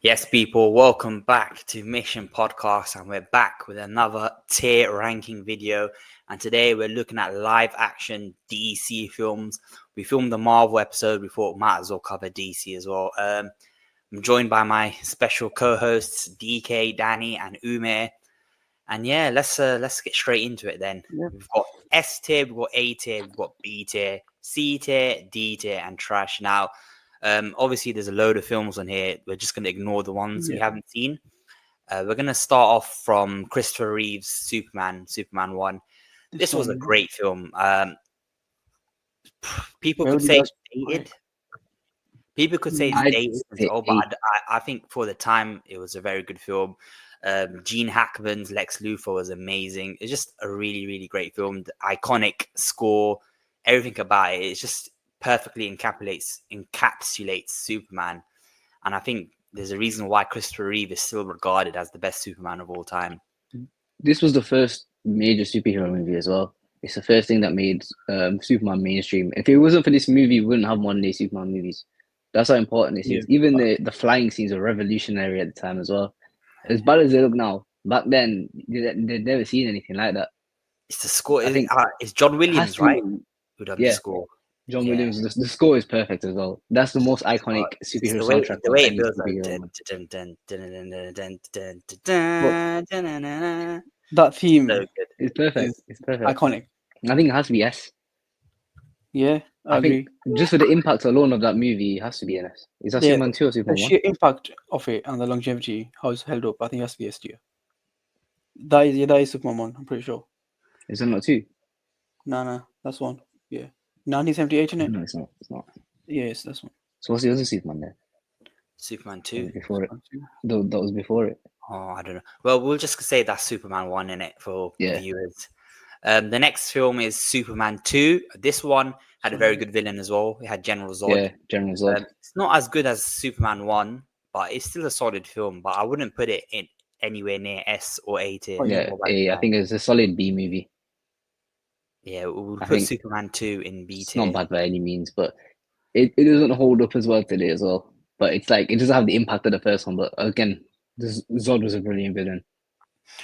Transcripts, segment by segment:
Yes, people, welcome back to Mission Podcast, and we're back with another tier ranking video. And today we're looking at live action DC films. We filmed the Marvel episode. We thought we might as well cover DC as well. I'm joined by my special co-hosts DK, Danny, and Ume. And yeah, let's get straight into it then. Yeah. We've got S tier, we've got A tier, we've got B tier, C tier, D tier, and trash. Now, obviously, there's a load of films on here. We're just going to ignore the ones we haven't seen. We're going to start off from Christopher Reeve's Superman 1. This was a great film. People could say it's dated. People could say it's dated as well, but I think for the time, it was a very good film. Gene Hackman's Lex Luthor was amazing. It's just a really, really great film. The iconic score, everything about it. It's just perfectly encapsulates Superman. And I think there's a reason why Christopher Reeve is still regarded as the best Superman of all time. This was the first major superhero movie as well. It's the first thing that made Superman mainstream. If it wasn't for this movie, we wouldn't have modern day Superman movies. That's how important this is. Even the flying scenes are revolutionary at the time as well. As bad as they look now, back then they'd never seen anything like that. It's the score. I think it's John Williams, right? Who done the score? John Williams. The score is perfect as well. That's the most iconic superhero soundtrack. The way it builds, that theme so it's perfect. It's perfect. Iconic. I think it has to be S. Yeah, I agree. Think just for the impact alone of that movie, it has to be an S. Is that Superman 2 or Superman 1? The sheer impact of it and the longevity, how it's held up, I think it has to be S tier. That is Superman 1, I'm pretty sure. Is it not 2? No, that's 1. Yeah. 1978, isn't it? No, it's not. Yes, that's 1. So what's the other Superman there? Superman 2. Before it. That was before it. Oh, I don't know. Well, we'll just say that's Superman 1 in it for viewers. The next film is Superman 2. This one had a very good villain as well. It had General Zod. Yeah, General Zod. It's not as good as Superman 1, but it's still a solid film. But I wouldn't put it in anywhere near S or A tier. Yeah, A. I think it's a solid B movie. Yeah, we'll put Superman 2 in B tier. It's not bad by any means, but it doesn't hold up as well today as well. But it's like, it doesn't have the impact of the first one. But again, Zod was a brilliant villain.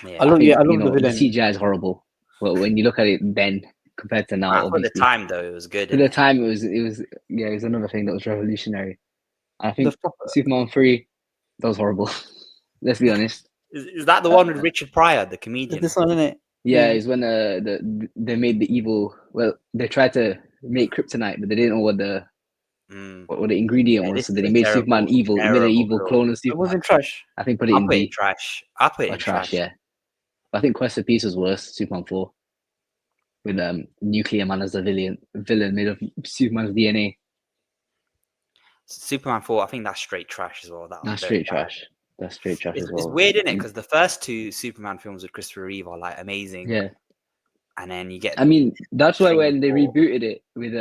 Yeah. I love the villain. The CGI is horrible. But when you look at it then compared to now, for the time though, it was good. For the time, it was another thing that was revolutionary. I think Superman 3, that was horrible. Let's be honest. Is that the one with Richard Pryor, the comedian? This one, isn't it? Yeah, it's when they made the evil. Well, they tried to make kryptonite, but they didn't know what the ingredient was, so they made Superman evil. They made an evil clone of Superman. It wasn't trash. I think put it in B. Trash. I put it in trash. Yeah. I think Quest for Peace was worse. Superman 4, with Nuclear Man as the villain made of Superman's DNA. Superman 4, I think that's straight trash as well. That's straight trash. That's straight trash as well. It's weird, isn't it? Because the first two Superman films with Christopher Reeve are like amazing. Yeah. And then you get. I mean, that's why when they rebooted it with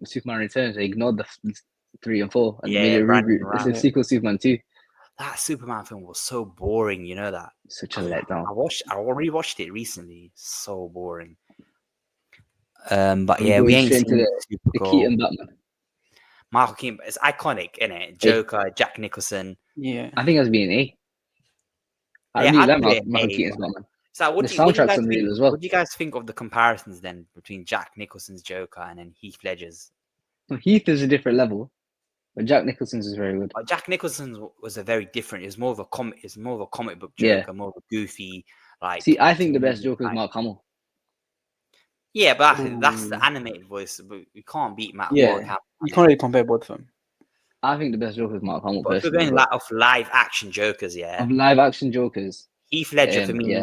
Superman Returns, they ignored the 3 and 4 and made a reboot. It's a sequel, Superman 2. That Superman film was so boring, you know that? Such a letdown. I rewatched it recently. So boring. But yeah, we ain't seen the Keaton Batman. Michael Keaton, it's iconic, isn't it? Joker, Jack Nicholson. Yeah. I think that's being A. I really like Michael Keaton's Batman. So the soundtrack's unreal as well. What do you guys think of the comparisons then between Jack Nicholson's Joker and then Heath Ledger's? Well, Heath is a different level. But Jack Nicholson's is very good. Jack Nicholson's was a very different. It's more of a comic. It's more of a comic book Joker, more of a goofy. Like, see, I think the best Joker is Mark Hamill. Yeah, but that's the animated voice. But we can't beat Mark Hamill. You can't really compare both of them. I think the best Joker is Mark Hamill. But if we're going of live action Jokers, of live action Jokers, Heath Ledger for me.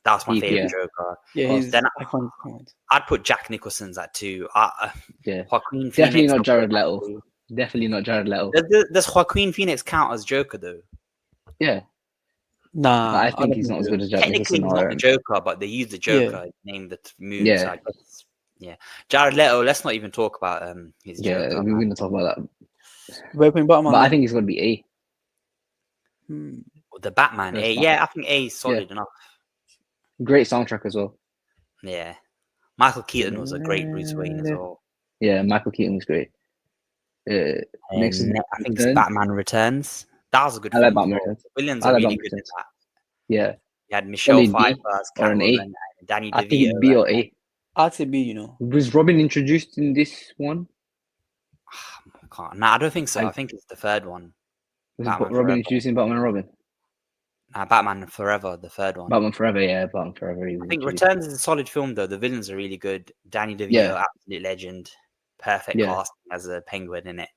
That's my favorite Joker. Yeah, then I'd put Jack Nicholson's at 2. Joaquin Phoenix, definitely not Jared Leto. Definitely not Jared Leto. Does Joaquin Phoenix count as Joker though? Yeah. Nah, but I think he's not as good as Jack Nicholson. Technically, he's not the Joker, but they use the Joker name the movie. Yeah. So Jared Leto. Let's not even talk about his Joker. Yeah, we're going to talk about that. Batman, but I think he's going to be A. The Batman, A. Yeah, I think A is solid enough. Great soundtrack as well. Yeah. Michael Keaton was a great Bruce Wayne as well. Yeah, Michael Keaton was great. Next, I think it's Batman Returns. That was a good I like film. Batman as well. Returns. Villains I are like really Batman good in Returns. that. Yeah. You had Michelle Solid Pfeiffer B as or an A. Catwoman and Danny I think it's DeVito. B or A. I'd say B. You know. Was Robin introduced in this one? No, I don't think so. I- I think it's the third one. Was Batman Robin Forever. introduced in Batman and Robin? Batman Forever, the third one. Batman Forever, yeah, Batman Forever. He was I think introduced. Returns is a solid film though. The villains are really good. Danny DeVito, Yeah. absolute legend. Perfect Yeah. casting as a Penguin in it.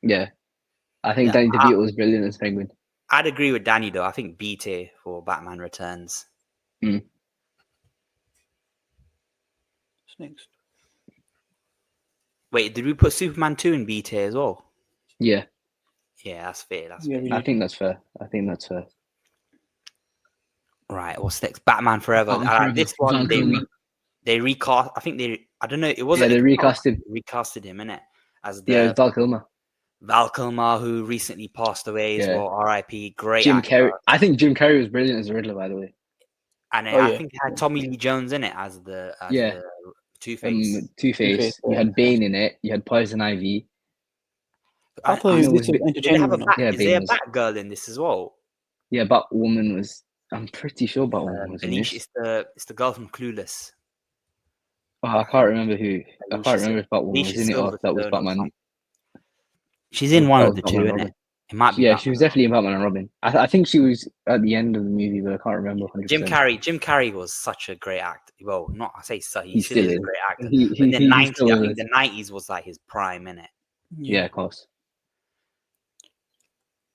Yeah. I think Yeah, Danny DeVito was brilliant as Penguin. I'd agree with Danny though. I think B tier for Batman Returns. Mm. What's next? Wait, did we put Superman 2 in B tier as well? Yeah. Yeah, that's fair. That's Yeah, fair. we I did. think that's fair. Right, what's next? Batman Forever. Batman Forever. This one Val they recast. I think I don't know. It wasn't. Yeah, they recasted. Recasted him in it as Yeah, it was the Val Kilmer. Val Kilmer, who recently passed away as Yeah. well. R.I.P. Great Jim actor. Carrey. I think Jim Carrey was brilliant as the Riddler, by the way. And Oh, I yeah. think it had Tommy Lee Jones in it as the Yeah. Two-Face. Two-Face. Two-Face, You yeah. had Bane in it. You had Poison Ivy. I thought I know this it was was- Did they have entertainment. Yeah, is there a Bane was- Batgirl in this as well? Yeah, Batwoman was. I'm pretty sure Batwoman was in Alicia, this. it's the girl from Clueless. Oh, I can't remember who. I Alicia can't remember if Batwoman Alicia was in it or if that was Silverstone or Batman. something. She's in one That of was the Batman two, and isn't Robin. it? It might be. Yeah, Batman. she was definitely in Batman and Robin. I think she was at the end of the movie, but I can't remember 100%. Jim Carrey was such a great actor. Well, not I say so. He still is a great actor. In the He 90s, still I is. think the 90s was like his prime, innit? Yeah, of course.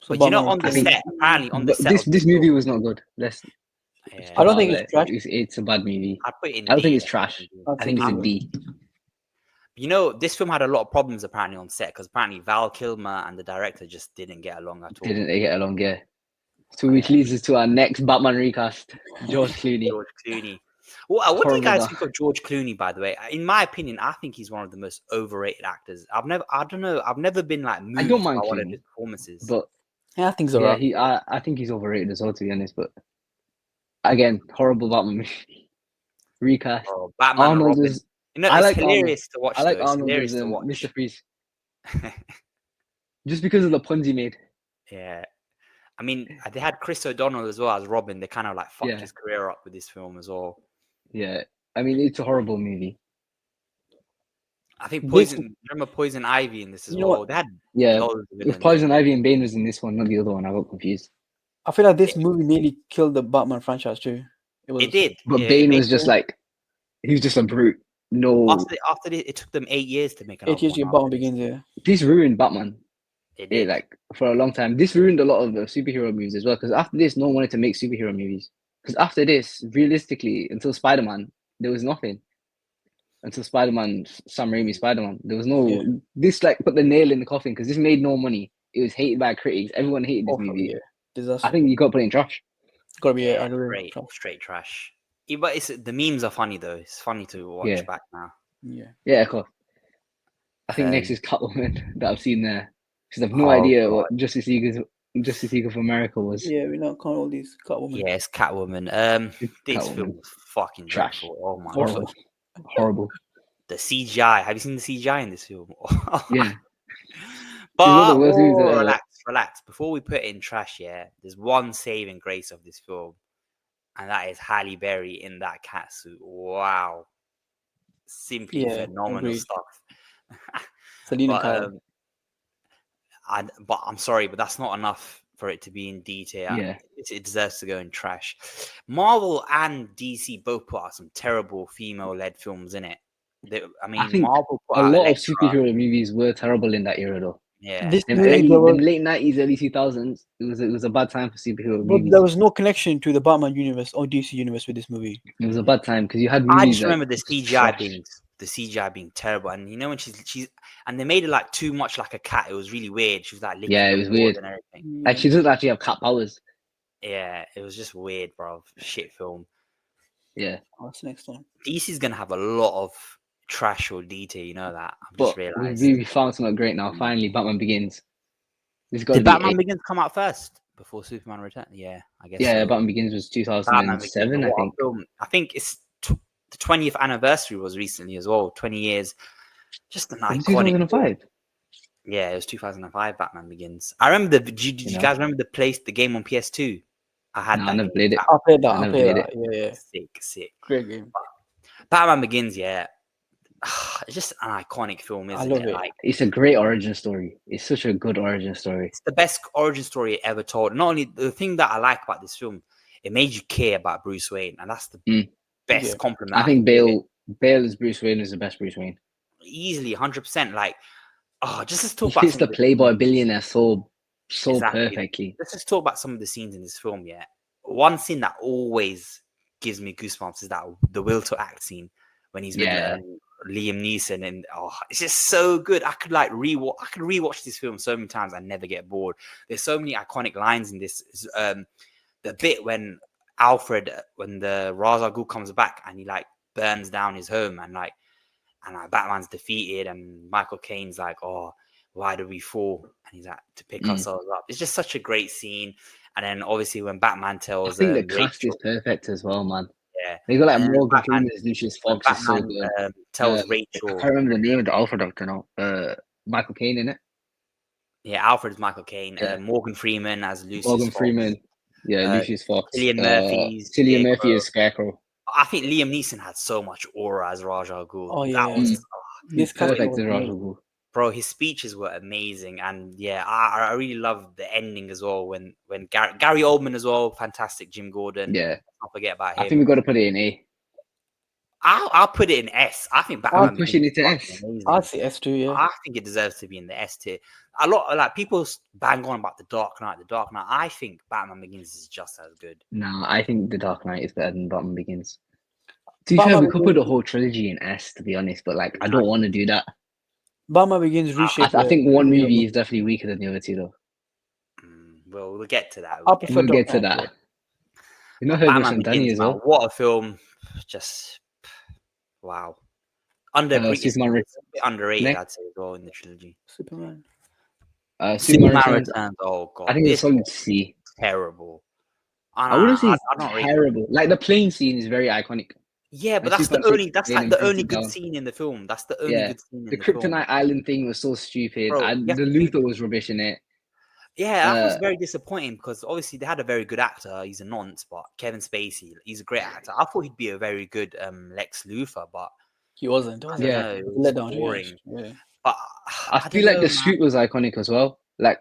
So But you know, Batman on the Returns- set, apparently on the But set. this movie was not good. I don't think it's trash. It's a bad movie. I put it in. I don't think D, it's trash. I'd I say think it's a D. D. You know, this film had a lot of problems apparently on set because apparently Val Kilmer and the director just didn't get along at all. Didn't they get along? Yeah. So which leads us to our next Batman recast, George Clooney. George Clooney. What do you Horrible guys guy. think of George Clooney? By the way, in my opinion, I think he's one of the most overrated actors. I've never been like moved by mind one of Clooney, his performances. But Yeah, I think so. yeah, I think he's overrated as well, to be honest. But again, horrible Batman movie. Recast. Oh, Batman and Arnold Robin. is. You know, I it's like hilarious to watch. I like though. It's Arnold hilarious as to watch. Mr. Freeze. Just because of the puns he made. Yeah. I mean, they had Chris O'Donnell as well as Robin. They kind of like fucked Yeah. his career up with this film as well. Yeah, I mean it's a horrible movie. I think This- remember Poison Ivy in this as You know well. what? They had Yeah, loads of it was villains. Poison Ivy and Bane was in this one, not the other one. I got confused. I feel like this movie nearly killed the Batman franchise too. It did. But yeah, Bane it was just like he was just a brute. No, after this, it took them 8 years to make an 8 years to get Batman Begins. Yeah. this ruined Batman. It Yeah, did. like for a long time. This ruined a lot of superhero movies as well. Because after this, no one wanted to make superhero movies. Because after this, realistically, until Spider-Man, there was nothing. Until Spider-Man, Sam Raimi's Spider-Man, there was no. Yeah. This like put the nail in the coffin because this made no money. It was hated by critics. Everyone hated this movie. Yeah. Disaster. I think you got to put it in trash. Gotta be Yeah, I agree. straight trash. Yeah, but the memes are funny though. It's funny to watch Yeah. back now. Yeah. Yeah, of course. I think next Um, is Catwoman that I've seen there because I've no Oh, idea God. what Justice League of America was. Yeah, we not count all these Catwoman. Yeah, it's Catwoman. This Catwoman. film was fucking Trash. dreadful. Oh my Horrible, god. horrible. The CGI. Have you seen the CGI in this film? Yeah. But the worst movies ever. relax. Before we put it in trash, yeah, there's one saving grace of this film, and that is Halle Berry in that cat suit. Wow, simply Yeah, phenomenal agreed. stuff. Selena Kyle. But I'm sorry, but that's not enough for it to be in detail. Yeah. It deserves to go in trash. Marvel and DC both put out some terrible female-led films in it. I think Marvel put A out lot of Elektra. superhero movies were terrible in that era, though. Yeah, This In movie, there the was, late 90s, early 2000s, it was a bad time for superhero but movies. there was no connection to the Batman universe or DC universe with this movie. It was a bad time because you had I movies just like remember the CGI being terrible, and you know when she's and they made it like too much like a cat. It was really weird. She was like licking Yeah, it the was paws weird. and everything. like she doesn't actually have cat powers. Yeah, it was just weird, bro. Shit film. Yeah, What's the next one? DC's gonna have a lot of trash or detail. You know that. I've just but realized. we found something great now. Finally, Batman Begins. This got Did Batman Begins come out first before Superman Returns? Yeah, I guess. Yeah, so. Batman Begins was Batman 2007, Begins, I what a think. film. I think it's the 20th anniversary was recently as well. 20 years. Just an iconic. 2005. Yeah, it was 2005. Batman Begins. I remember the. Did you guys remember the game on PS2? I had that. I never played it. I played that. I I never played played that. Yeah. Sick. Great game. Batman Begins, yeah. It's just an iconic film, isn't love it? it. Like, It's a great origin story. It's such a good origin story. it's the best origin story ever told. Not only the thing that I like about this film, it made you care about Bruce Wayne, and that's the best compliment. I think Bale as Bruce Wayne is the best Bruce Wayne. Easily, 100%. Like, just let's talk He about fits the playboy billionaire so perfectly. Let's just talk about some of the scenes in this film. Yeah, one scene that always gives me goosebumps is that the will to act scene when he's with Liam Neeson, and it's just so good. I could rewatch this film so many times and never get bored. There's so many iconic lines in this. The bit when when the Ra's al Ghul comes back and he like burns down his home and Batman's defeated and Michael Caine's like, oh, why did we fall? And he's like, to pick ourselves up. It's just such a great scene. And then obviously when Batman tells, I think the cast is perfect as well, man. Yeah, they got like Morgan Freeman as Lucius Fox is so good. Tells Rachel. I can't remember the name of the Alpha Doctor now. Michael Caine in it. Yeah, Alfred is Michael Caine. Morgan Freeman as Lucius. Morgan Freeman. Yeah, Lucius Fox. Cillian Murphy is Scarecrow. I think Liam Neeson had so much aura as Ra's al Ghul. Oh yeah, that was this perfect as Ra's al Ghul. Bro, his speeches were amazing, and yeah, I really love the ending as well. When Gary Oldman as well, fantastic. Jim Gordon, yeah, don't forget about him. I think we got to put it in A. I'll put it in S. I think Batman. I'm pushing it to S. I'd say S too. Yeah, I think it deserves to be in the S tier. A lot like people bang on about the Dark Knight. I think Batman Begins is just as good. No, I think the Dark Knight is better than Batman Begins. To be fair, we could put the whole trilogy in S, to be honest, but like I don't want to do that. Batman Begins reshaped. I think one movie is definitely weaker than the other two, though. Well, we'll get to that. We'll get to that. You know, Herbert and Danny as well. What a film! Just wow. Underrated, I'd say, as well in the trilogy. Superman Returns. Oh god, I think it's solid C. Terrible. I wouldn't say terrible. Like the plane scene is very iconic. Yeah, but that's the only good scene in the film. That's the only good scene in the film. The Kryptonite Island thing was so stupid. The Luthor was rubbish in it. Yeah, that was very disappointing because obviously they had a very good actor. He's a nonce, but Kevin Spacey, he's a great actor. I thought he'd be a very good Lex Luthor, but he wasn't. I don't know, it was boring. Yeah. But I feel like the suit was iconic as well. Like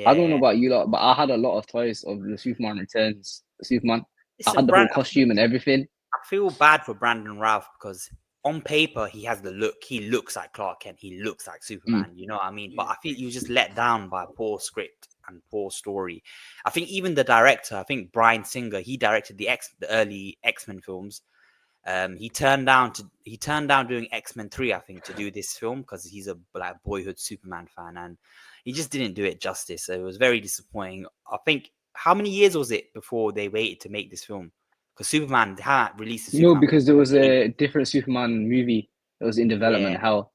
I don't know about you lot, but I had a lot of toys of the Superman Returns. Superman. I had the whole costume and everything. I feel bad for Brandon Routh because on paper he has the look. He looks like Clark Kent. He looks like Superman. You know what I mean? But I feel you just let down by a poor script and poor story. I think even the director, I think Bryan Singer, he directed the early X-Men films. He turned down doing X-Men 3, I think, to do this film because he's a boyhood Superman fan, and he just didn't do it justice. So it was very disappointing. I think how many years was it before they waited to make this film? Because Superman had released. No, because there was a different Superman movie that was in development. Yeah. How?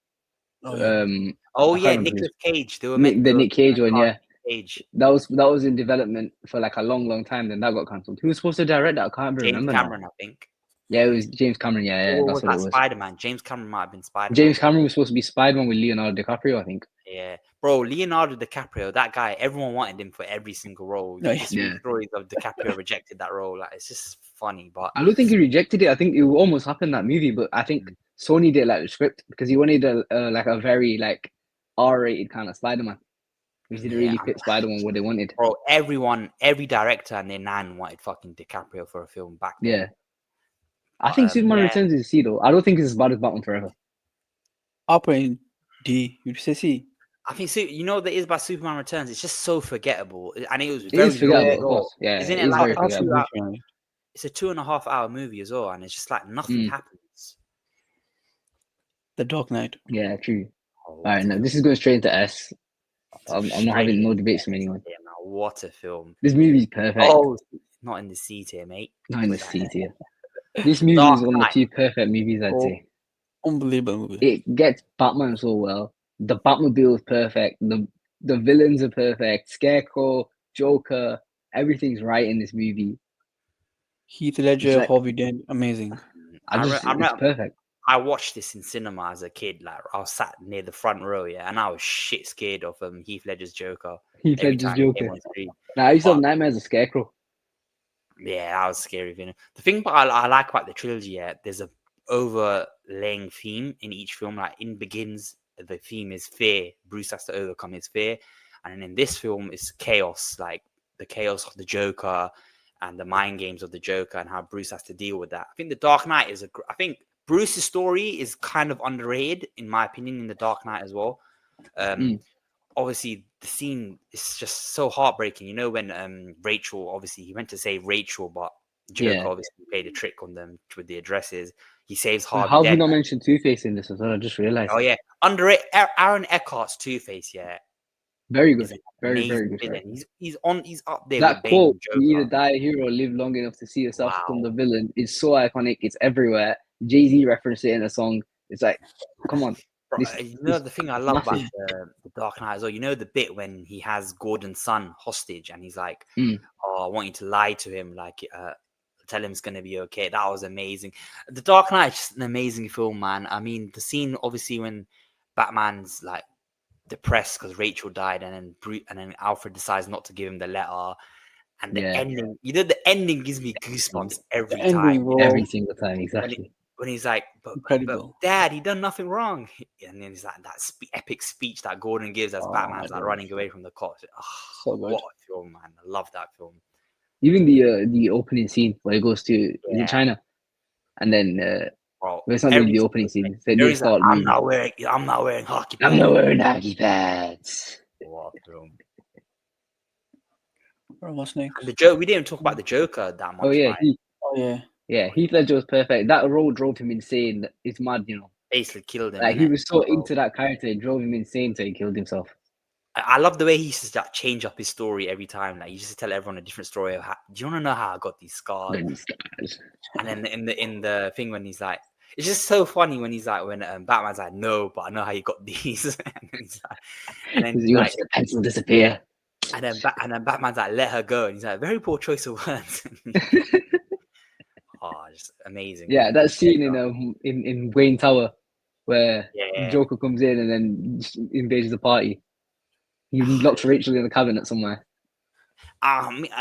Nicolas Cage. They were the Nick Cage one, yeah. Cage. That was in development for like a long time. Then that got cancelled. Who was supposed to direct that? I can't remember. James Cameron, now. I think. Yeah, it was James Cameron. Yeah, that's what it was. Spider-Man. James Cameron might have been Spider-Man. James Cameron was supposed to be Spider-Man with Leonardo DiCaprio, I think. Yeah, bro, Leonardo DiCaprio, that guy, everyone wanted him for every single role. Stories of DiCaprio rejected that role. Like, it's just funny, but I don't think he rejected it. I think it almost happened that movie, but I think Sony did like the script because he wanted a very like R-rated kind of Spider-Man, which didn't really fit Spider-Man what they wanted. Bro, every director and their nan wanted fucking DiCaprio for a film back then. Yeah. I think Superman Returns is C though. I don't think it's as bad as Batman Forever. I'll put in D. You'd say C. I think you know that is about Superman Returns. It's just so forgettable, and it was very forgettable. Of course. Yeah, isn't it like it's a 2.5 hour movie as well, and it's just like nothing happens. The Dark Knight. Yeah, true. All right, now this is going straight into S. I'm not having no debates from anyone. Yeah, man, what a film! This movie's perfect. Oh, not in the C tier, mate. Not in the C tier. This movie is one of the two perfect movies, I'd say. Unbelievable movie. It gets Batman so well. The Batmobile is perfect. The villains are perfect. Scarecrow, Joker, everything's right in this movie. Heath Ledger, Harvey Dent, amazing. It's perfect. I watched this in cinema as a kid. Like I was sat near the front row, yeah, and I was shit scared of Heath Ledger's Joker. Heath Every Ledger's time he came Joker. on screen. Nah, I used to have But nightmares of Scarecrow. yeah, that was scary. You know, the thing about I like about the trilogy, yeah, there's a overlaying theme in each film. Like in Begins, the theme is fear. Bruce has to overcome his fear, and then in this film, it's chaos. Like the chaos of the Joker and the mind games of the Joker, and how Bruce has to deal with that. I think the Dark Knight is I think Bruce's story is kind of underrated, in my opinion, in the Dark Knight as well. Obviously, the scene is just so heartbreaking. You know, when Rachel, obviously, he meant to save Rachel, but Joker obviously played a trick on them with the addresses. He saves Harvey How have you Dent. not mentioned Two-Face in this as well? I just realized. Oh yeah, underrated. Aaron Eckhart's Two-Face, yeah, Very is good. an Very, very amazing good. villain. He's up there That with Bane quote, and "You either Joker. die a hero or live long enough to see yourself become the Wow. villain," is so iconic. It's everywhere. Jay-Z referenced it in a song. It's like, come on. Bro, you know the thing I love about massive. the Dark Knight as well. You know the bit when he has Gordon's son hostage, and he's like, "Oh, I want you to lie to him, like tell him it's gonna be okay." That was amazing. The Dark Knight is just an amazing film, man. I mean, the scene obviously when Batman's like depressed because Rachel died, and then Alfred decides not to give him the letter, and the ending. You know, the ending gives me goosebumps every ending, time. bro. Every single time, exactly. When he's like, but Incredible. Dad, he done nothing wrong. And then he's like that epic speech that Gordon gives as Oh, Batman's my like God. running away from the cops. So good. What a film, man! I love that film. Even the opening scene where he goes to is it China, and then Bro, well, it's not really the opening scene. It's at the everybody's like, start of the movie. I'm not wearing hockey I'm pads. not wearing hockey pads. What a film. Bro, what's next? And the joke, we didn't talk about the Joker that much, Oh yeah, right? Heath Ledger was perfect. That role drove him insane. It's mad, you know. Basically killed him. Like he innit? was so into that character, it drove him insane, so he killed himself. I love the way he used to like, change up his story every time. Like he used to tell everyone a different story. Of how, do you want to know how I got these scars? And then in the thing when he's like, it's just so funny when he's like, when Batman's like, no, but I know how you got these. and then you like, watch the pencil disappear. And then Batman's like, let her go, and he's like, very poor choice of words. Oh, just amazing. Yeah, man. that scene in Wayne Tower where Joker comes in and then invades the party. He locks Rachel in the cabinet somewhere.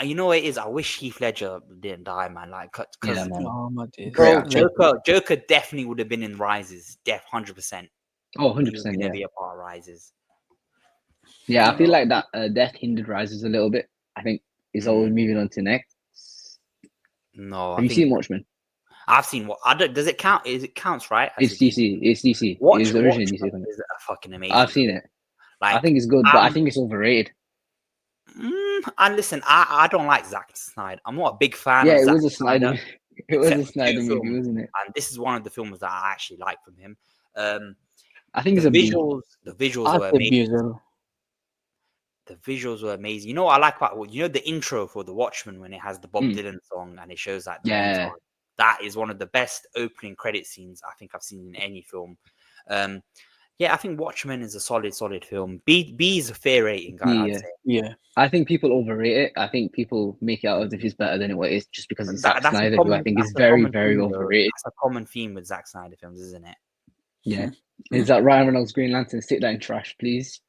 You know what it is? I wish Heath Ledger didn't die, man. Like, because Joker definitely would have been in Rises, 100%. Oh, 100%. He was gonna be a part of Rises. Yeah, I feel like that death hindered Rises a little bit. I think it's always moving on to next. No, have you seen Watchmen? I've seen what. Does it count? It counts, right? It's DC. It's DC. It's originally DC. Is a fucking amazing. I've seen it. Like, I think it's good, but I think it's overrated. And listen, I don't like Zack Snyder. I'm not a big fan. Yeah, of it Zack was a Snyder. It was a Snyder movie, wasn't it? And this is one of the films that I actually like from him. I think the visuals were amazing. The visuals were amazing. You know what I like about the intro for the Watchmen when it has the Bob Dylan song and it shows that montage? That is one of the best opening credit scenes I think I've seen in any film. I think Watchmen is a solid film. B is a fair rating, I'd say. Yeah. I think people overrate it. I think people make it out as if it's better than it is just because it's Zack Snyder, who I think is very, very overrated. That's a common theme with Zack Snyder films, isn't it? Yeah. Is that Ryan Reynolds' Green Lantern? Stick that in trash, please.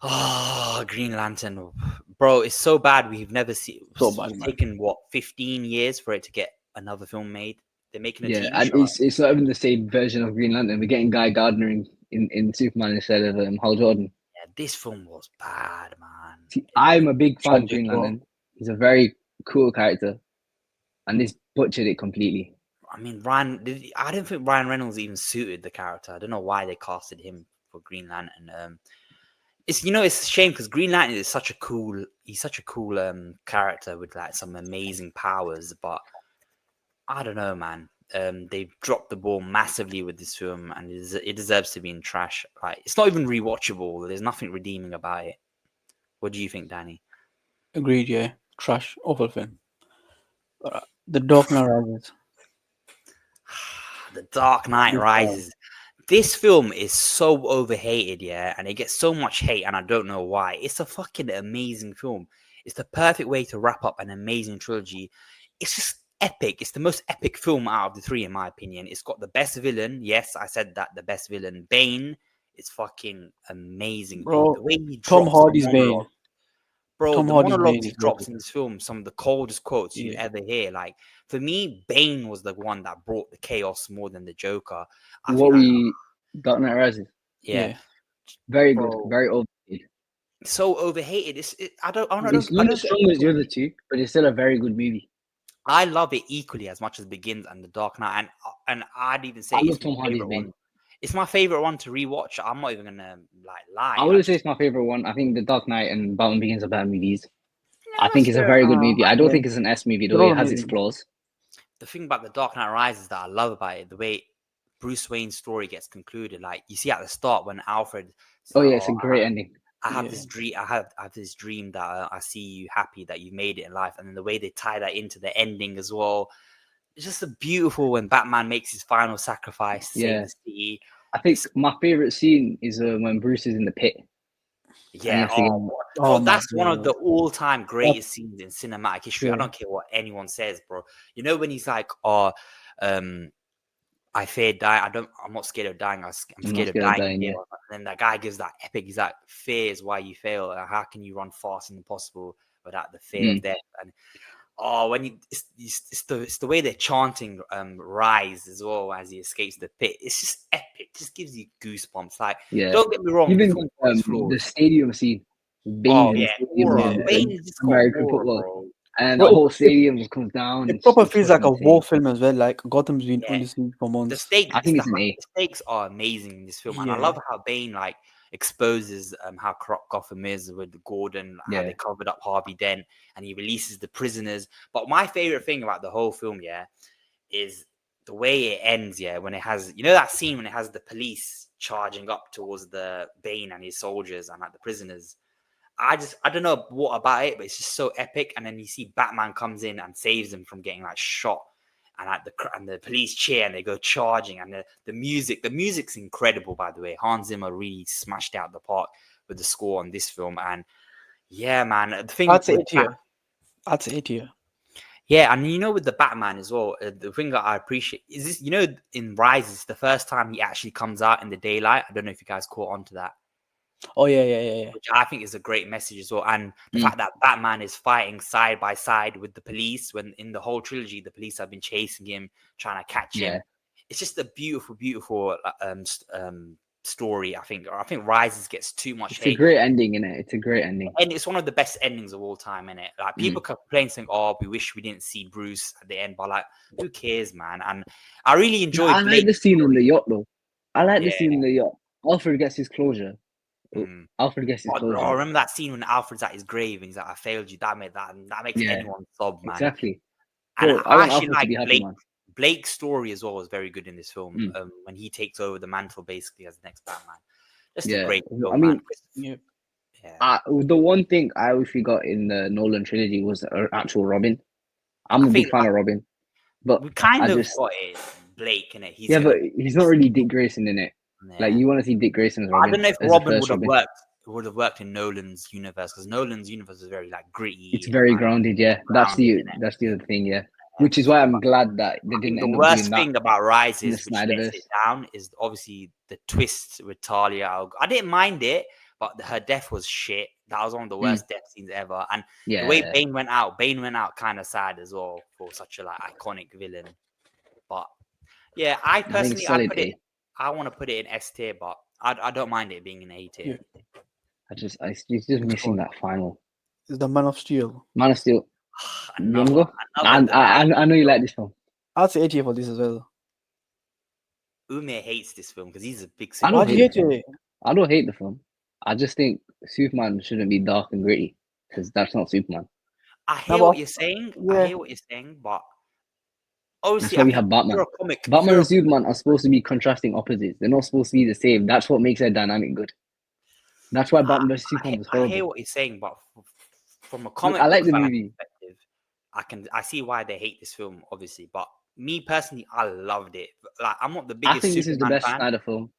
Oh, Green Lantern. Bro, it's so bad we've never seen. It's taken, 15 years for it to get another film made? They're making a TV and show. It's not even the same version of Green Lantern. We're getting Guy Gardner in Superman instead of Hal Jordan. Yeah, this film was bad, man. See, I'm a big fan of Green Lantern. He's a very cool character, and this butchered it completely. I mean, I don't think Ryan Reynolds even suited the character. I don't know why they casted him for Green Lantern. It's a shame because Green Lantern is such a cool character with like some amazing powers, but I don't know, man. They dropped the ball massively with this film, and it deserves to be in trash. Like, it's not even rewatchable. There's nothing redeeming about it. What do you think, Danny? Agreed. Yeah, trash, awful film. The Dark Knight Rises. The Dark Knight Rises. This film is so overhated, and it gets so much hate, and I don't know why. It's a fucking amazing film. It's the perfect way to wrap up an amazing trilogy. It's just epic. It's the most epic film out of the three, in my opinion. It's got the best villain. Yes, I said that, the best villain. Bane is fucking amazing, Bro, dude. The way he Tom drops Hardy's the Bane. monologue. Bro, Tom the Hardy's monologues Bane he is drops good. in this film, some of the coldest quotes you Yeah. ever hear. Like, for me, Bane was the one that brought the chaos more than the Joker. Dark Knight Rises. Yeah. Very good. Bro, Very overrated. so overhated. I don't It's not as strong as the other two, but it's still a very good movie. I love it equally as much as Begins and The Dark Knight, and I'd even say I love it's my Tom Hardy's favorite Bane. one. It's my favorite one to rewatch. I'm not even gonna lie. I wouldn't say it's my favorite one. I think The Dark Knight and Batman Begins are better movies. I think that's it's a fair. very good movie. I don't yeah. think it's an S movie, though. They're all It has its amazing. flaws. The thing about The Dark Knight Rises that I love about it, the way Bruce Wayne's story gets concluded. Like, you see at the start when Alfred. Oh yeah, it's a great ending. I have Yeah. this dream. I have this dream that I see you happy that you've made it in life, and then the way they tie that into the ending as well. It's just a beautiful when Batman makes his final sacrifice to save the city. I think my favorite scene is when Bruce is in the pit. Yeah, Oh, that's my one of the God. all-time greatest scenes in cinematic history. I Yeah. don't care what anyone says, bro. You know when he's like, "Oh, I fear die. I'm not scared of dying. I'm scared of dying." Yeah. And then that guy gives that epic. He's like, "Fear is why you fail. How can you run fast and impossible without the fear of death?" And when it's the way they're chanting "Rise" as well as he escapes the pit. It's just epic. It just gives you goosebumps. Like, don't get me wrong, Even the film got its flaws. the stadium scene. Bane Bane's just got American aura, football. bro. And Bro, the whole stadium just comes down. It proper feels like a fucking war insane. film as well. Like Gotham's been Yeah. on the scene for months. The stakes, I think it's an A. the stakes are amazing in this film, and I Yeah. love how Bane like exposes how corrupt Gotham is with Gordon, how they covered up Harvey Dent, and he releases the prisoners. But my favorite thing about the whole film, is the way it ends. When it has, that scene when it has the police charging up towards the Bane and his soldiers and like the prisoners. I don't know what about it, but it's just so epic. And then you see Batman comes in and saves them from getting like shot, and like the police cheer and they go charging, and the music's incredible, by the way. Hans Zimmer really smashed out the park with the score on this film, and yeah, man, the thing That's A tier. That's A tier. yeah, and with the Batman as well, the thing that I appreciate is this. In Rises, the first time he actually comes out in the daylight. I don't know if you guys caught on to that. Oh yeah. Which I think is a great message as well. And the fact that Batman is fighting side by side with the police, when in the whole trilogy, the police have been chasing him, trying to catch him. It's just a beautiful story, I think. I think Rises gets too much hate. It's a great ending, innit? It's a great ending. And it's one of the best endings of all time, innit? Like, people complain saying, "Oh, we wish we didn't see Bruce at the end," but like, who cares, man? And I really enjoyed I like the scene on the yacht, though. I like the scene on the yacht. Alfred gets his closure. Alfred gets his closure. I remember that scene when Alfred's at his grave and he's like, "I failed you." That makes anyone sob, man. Exactly. And I want actually Alfred to be happy, man. Blake's story as well was very good in this film. When he takes over the mantle basically as the next Batman. Just a great film, I mean, man. the one thing I wish we got in the Nolan trilogy was an actual Robin. I'm a big fan of Robin, but we kind of got it. Blake in it. But he's not really Dick Grayson in it. Yeah. Like, you want to see Dick Grayson as Robin. I don't know if Robin would have worked in Nolan's universe, because Nolan's universe is very like gritty. It's very grounded, That's the other thing, Which is why I'm glad that they didn't end up doing that. The worst thing about Rises, which Snyderverse. lets it down, is obviously the twist with Talia. I didn't mind it, but her death was shit. That was one of the worst death scenes ever. And the way Bane went out kind of sad as well for such a like iconic villain. But yeah, I personally I want to put it in S tier, but I don't mind it being in A tier. It's just missing that final. Is the Man of Steel. Man of Steel. I know you like this film. I'll say A tier for this as well. Ume hates this film because he's a big. Why do you hate it? I don't hate the film. I just think Superman shouldn't be dark and gritty, because that's not Superman. I hear what you're saying. I hear what you're saying, but obviously, that's why we have Batman. Batman and Superman are supposed to be contrasting opposites. They're not supposed to be the same. That's what makes their dynamic good. That's why Batman vs Superman was horrible. I hear what you're saying, but from a comic I like the movie. Perspective, I see why they hate this film, obviously. But me personally, I loved it. Like, I'm not the biggest. I think this Superman is the best fan. Snyder film.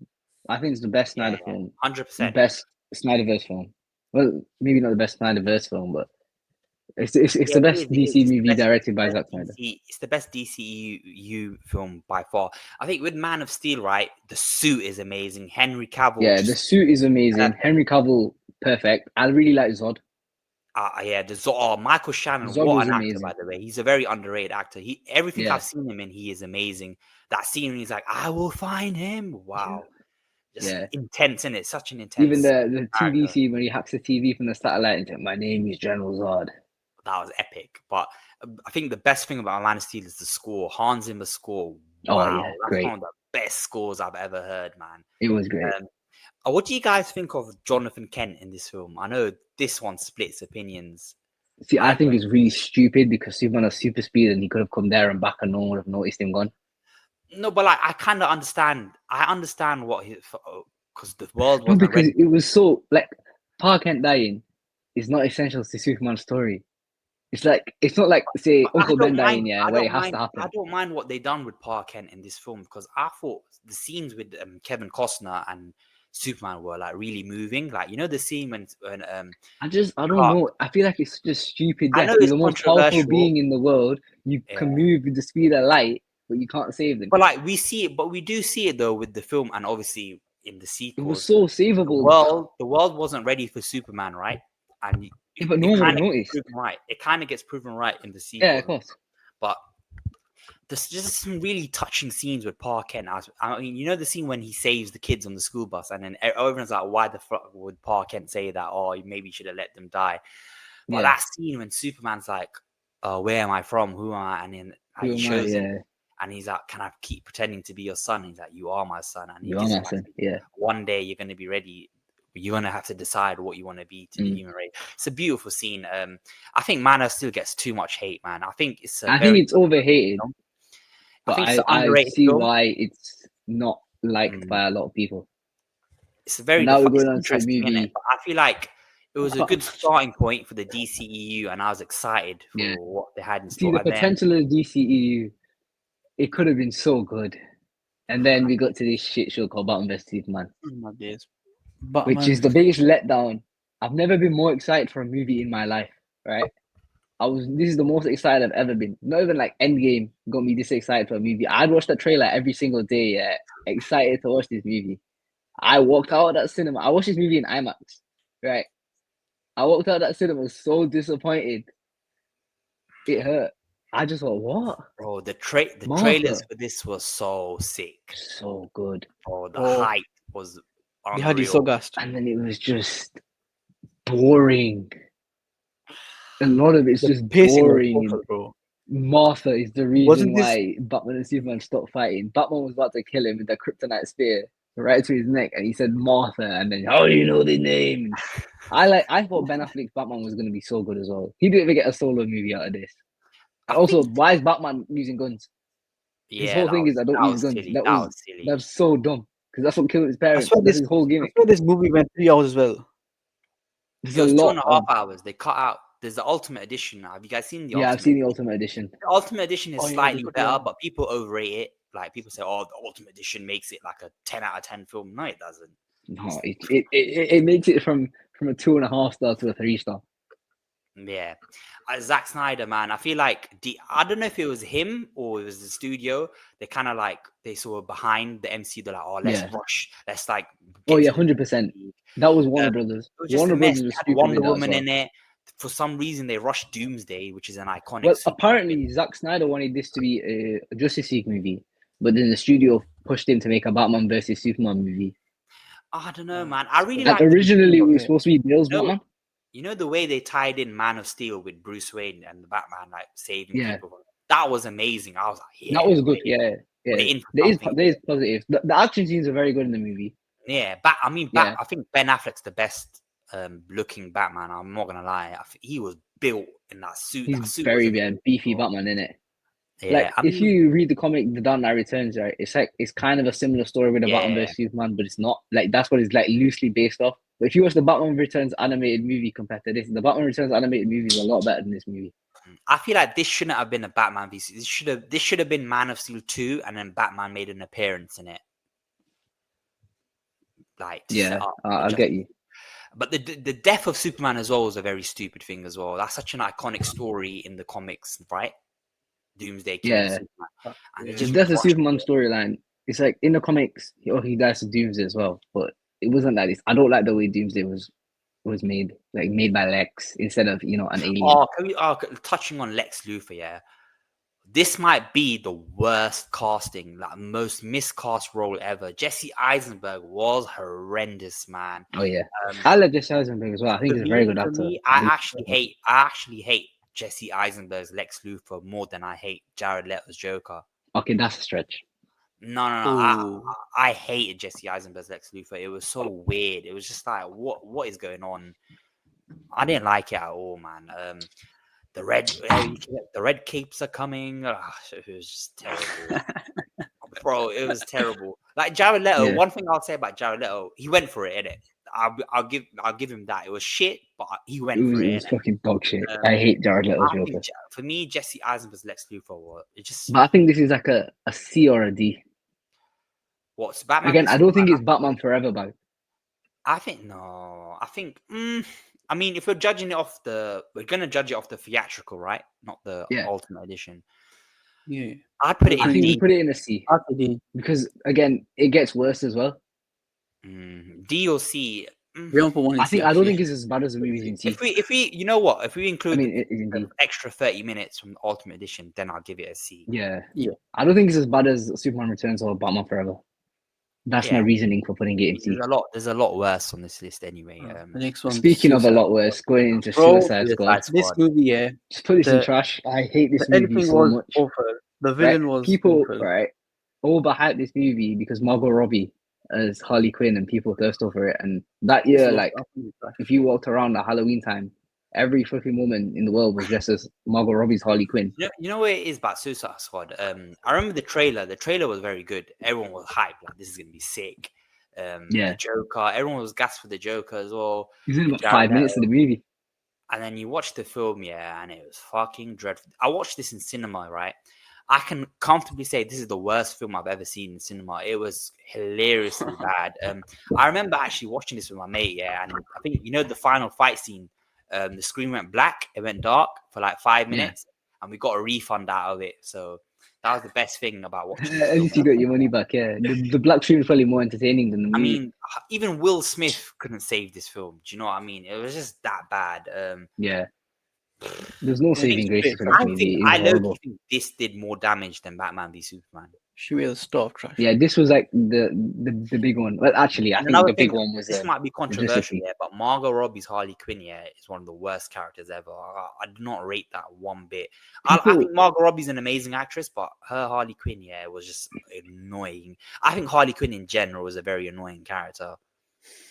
I think it's the best Snyder film. 100%. The best Snyderverse film. Well, maybe not the best Snyderverse film, but It's Yeah, the best DC It's the movie best, directed by Zack Snyder. It's the best DCEU film by far. I think with Man of Steel, right, the suit is amazing. Henry Cavill, Yeah, the suit is amazing. perfect. Henry Cavill, perfect. I really like Zod. Yeah, Michael Shannon, Zod what was an actor, by amazing. the way. He's a very underrated actor. Everything Yeah. I've seen him in, he is amazing. That scene when he's like, "I will find him." Wow, just Yeah. intense, isn't it? Such an Even intense the TV character. scene when he hacks the TV from the satellite and said, "My name is General Zod." That was epic. But I think the best thing about Man of Steel is the score. Hans Zimmer's score. Oh Wow, yeah, that's great. one of the best scores I've ever heard, man. It was great. What do you guys think of Jonathan Kent in this film? I know this one splits opinions. See, I think it's really stupid because Superman has super speed and he could have come there and back and no one would have noticed him gone. No, but like I kind of understand. I understand what he because the world No, wasn't because ready. it was so like Pa Kent dying is not essential to Superman's story. It's not like say But I Uncle Ben don't dying, mind. yeah, I where it don't has to mind. I happen. don't mind what they done with Park Kent in this film because I thought the scenes with Kevin Costner and Superman were like really moving. Like the scene when I don't know. I feel like it's just stupid I death. know You're it's the most powerful controversial, being in the world. You yeah. can move with the speed of light, but you can't save them. But like we see it, but we do see it though with the film and obviously in the It was sequels. so The savable. world wasn't ready for Superman, right? And Yeah, but no one would have noticed. It kind of gets proven right in the Yeah, sequels. of course. But there's just some really touching scenes with Park Kent. I mean, the scene when he saves the kids on the school bus, and then everyone's like, "Why the fuck would Park Kent say that? Oh, maybe you should have let them die." But that scene when Superman's like, "Where am I from? Who am I?" and then like, he shows him, and he's like, "Can I keep pretending to be your son?" He's like, "You are my son," and he You are gives my him son. Yeah. one day you're going to be ready. You're going to have to decide what you want to be to the human race. It's a beautiful scene. I think Man of Steel gets too much hate, man. I think it's overhated. film. But I think it's an I underrated see film. why it's not liked by a lot of people. It's very now we're going on to a interesting, movie. innit? But I feel like it was a good starting point for the DCEU, and I was excited for what they had in store. See, the potential of DCEU, it could have been so good. And then we got to this shit show called Batman vs Superman, which is the biggest letdown. I've never been more excited for a movie in my life, right? This is the most excited I've ever been. Not even like Endgame got me this excited for a movie. I'd watch the trailer every single day, excited to watch this movie. I walked out of that cinema. I watched this movie in IMAX, right? I walked out of that cinema so disappointed. It hurt. I just thought, what? Bro, the trailers for this was so sick. So good. Oh, the hype was unreal. They had you so gassed. And then it was just boring. A lot of it's just boring. Awful, bro. Martha is the reason why Batman and Superman stopped fighting. Batman was about to kill him with the kryptonite spear right to his neck, and he said Martha, and then how do you know the name? I thought Ben Affleck's Batman was gonna be so good as well. He didn't even get a solo movie out of this. Why is Batman using guns? His whole thing is I don't use guns. That was silly. That's so dumb because that's what killed his parents. That's his whole gimmick. I swear this movie went 3 hours as well. It was 2.5 hours. They cut out. There's the Ultimate Edition now. Have you guys seen the? Yeah, I've seen the Ultimate Edition. The Ultimate Edition is slightly better, but people overrate it. Like people say, "Oh, the Ultimate Edition makes it like a 10 out of 10 film." No, it doesn't. No, it makes it from a 2.5 star to a 3 star. Yeah, Zack Snyder, man. I feel like I don't know if it was him or it was the studio. They kind of like they saw behind the MC. They're like, "Oh, let's rush. Let's like." Oh yeah, 100%. That was Warner Brothers. Warner Brothers was had Wonder Woman in it. For some reason, they rushed Doomsday, which is an iconic. Well, apparently, Zack Snyder wanted this to be a Justice League movie, but then the studio pushed him to make a Batman versus Superman movie. I don't know, man. I really like. Originally, it was supposed to be Bale's Batman. You know the way they tied in Man of Steel with Bruce Wayne and the Batman, like saving people. That was amazing. I was like, yeah, that was good. Yeah. There is positive. The action scenes are very good in the movie. Yeah, I think Ben Affleck's the best looking Batman. I'm not gonna lie. He was built in that suit. He's very beefy Batman, isn't it? Yeah, like if you read the comic The Dark Knight Returns, right, it's kind of a similar story with the Batman vs Superman, but it's not. Like that's what it's like loosely based off. But if you watch the Batman Returns animated movie compared to this, the Batman Returns animated movie is a lot better than this movie. I feel like this shouldn't have been a Batman vs. This should have been Man of Steel 2, and then Batman made an appearance in it. Like I get you. But the death of Superman as well is a very stupid thing as well. That's such an iconic story in the comics, right? Doomsday killing Superman. And Yeah. just That's the rushed Superman it. storyline. It's like in the comics, he dies to Doomsday as well, but it wasn't like this. I don't like the way Doomsday was made, like made by Lex instead of an alien. Oh, touching on Lex Luthor, yeah. This might be the worst casting, like most miscast role ever. Jesse Eisenberg was horrendous, man. Oh yeah, I like Jesse Eisenberg as well. I think he's a very good For actor. me, I actually hate Jesse Eisenberg's Lex Luthor more than I hate Jared Leto's Joker. Okay, that's a stretch. No. I hated Jesse Eisenberg's Lex Luthor. It was so weird. It was just like, what is going on? I didn't like it at all, man. The red capes are coming. It was just terrible, bro. It was terrible. Like Jared Leto. Yeah. One thing I'll say about Jared Leto, he went for it, innit? I'll give him that. It was shit, but he went for it. It was fucking dog shit. I hate Jared Leto's Joker. For me, Jesse Eisenberg's Lex Luthor But I think this is like a C or a D. What's Batman? Again, I don't think it's Batman Forever, but I think no. I think. I mean, if we're judging it off we're gonna judge it off the theatrical, right? Not the Ultimate Edition. Yeah, I'd put it in I think D. we put it in a C. Because again, it gets worse as well. D or C. We don't put one in C, I don't think it's as bad as the movies in C. If we, you know what? If we include the extra 30 minutes from the Ultimate Edition, then I'll give it a C. Yeah. I don't think it's as bad as Superman Returns or Batman Forever. That's my reasoning for putting it in C. There's a lot worse on this list anyway. The next one. Speaking of a lot worse, going into Suicide Squad. This movie, just put this in trash. I hate this movie so much. Awful. The villain was people awful. Right overhyped this movie because Margot Robbie as Harley Quinn and people thirst over it. And that year, like, if you walked around at Halloween time, every fucking woman in the world was dressed as Margot Robbie's Harley Quinn. You know what it is about Suicide Squad? I remember the trailer. The trailer was very good. Everyone was hyped, like, this is going to be sick. The Joker. Everyone was gassed for the Joker as well. He's in about 5 minutes of the movie. And then you watch the film, and it was fucking dreadful. I watched this in cinema, right? I can comfortably say this is the worst film I've ever seen in cinema. It was hilariously bad. I remember actually watching this with my mate, and I think, the final fight scene, the screen went black, it went dark for like 5 minutes, and we got a refund out of it. So that was the best thing about watching At least you got your money back, The black screen was probably more entertaining than the movie. I mean, even Will Smith couldn't save this film. Do you know what I mean? It was just that bad. There's no saving grace for this movie. I think this did more damage than Batman v Superman. Should we stop trash? Yeah, this was like the big one. Well, actually, I think the big one was. This might be controversial, but Margot Robbie's Harley Quinn, is one of the worst characters ever. I do not rate that one bit. I think Margot Robbie's an amazing actress, but her Harley Quinn, was just annoying. I think Harley Quinn in general was a very annoying character.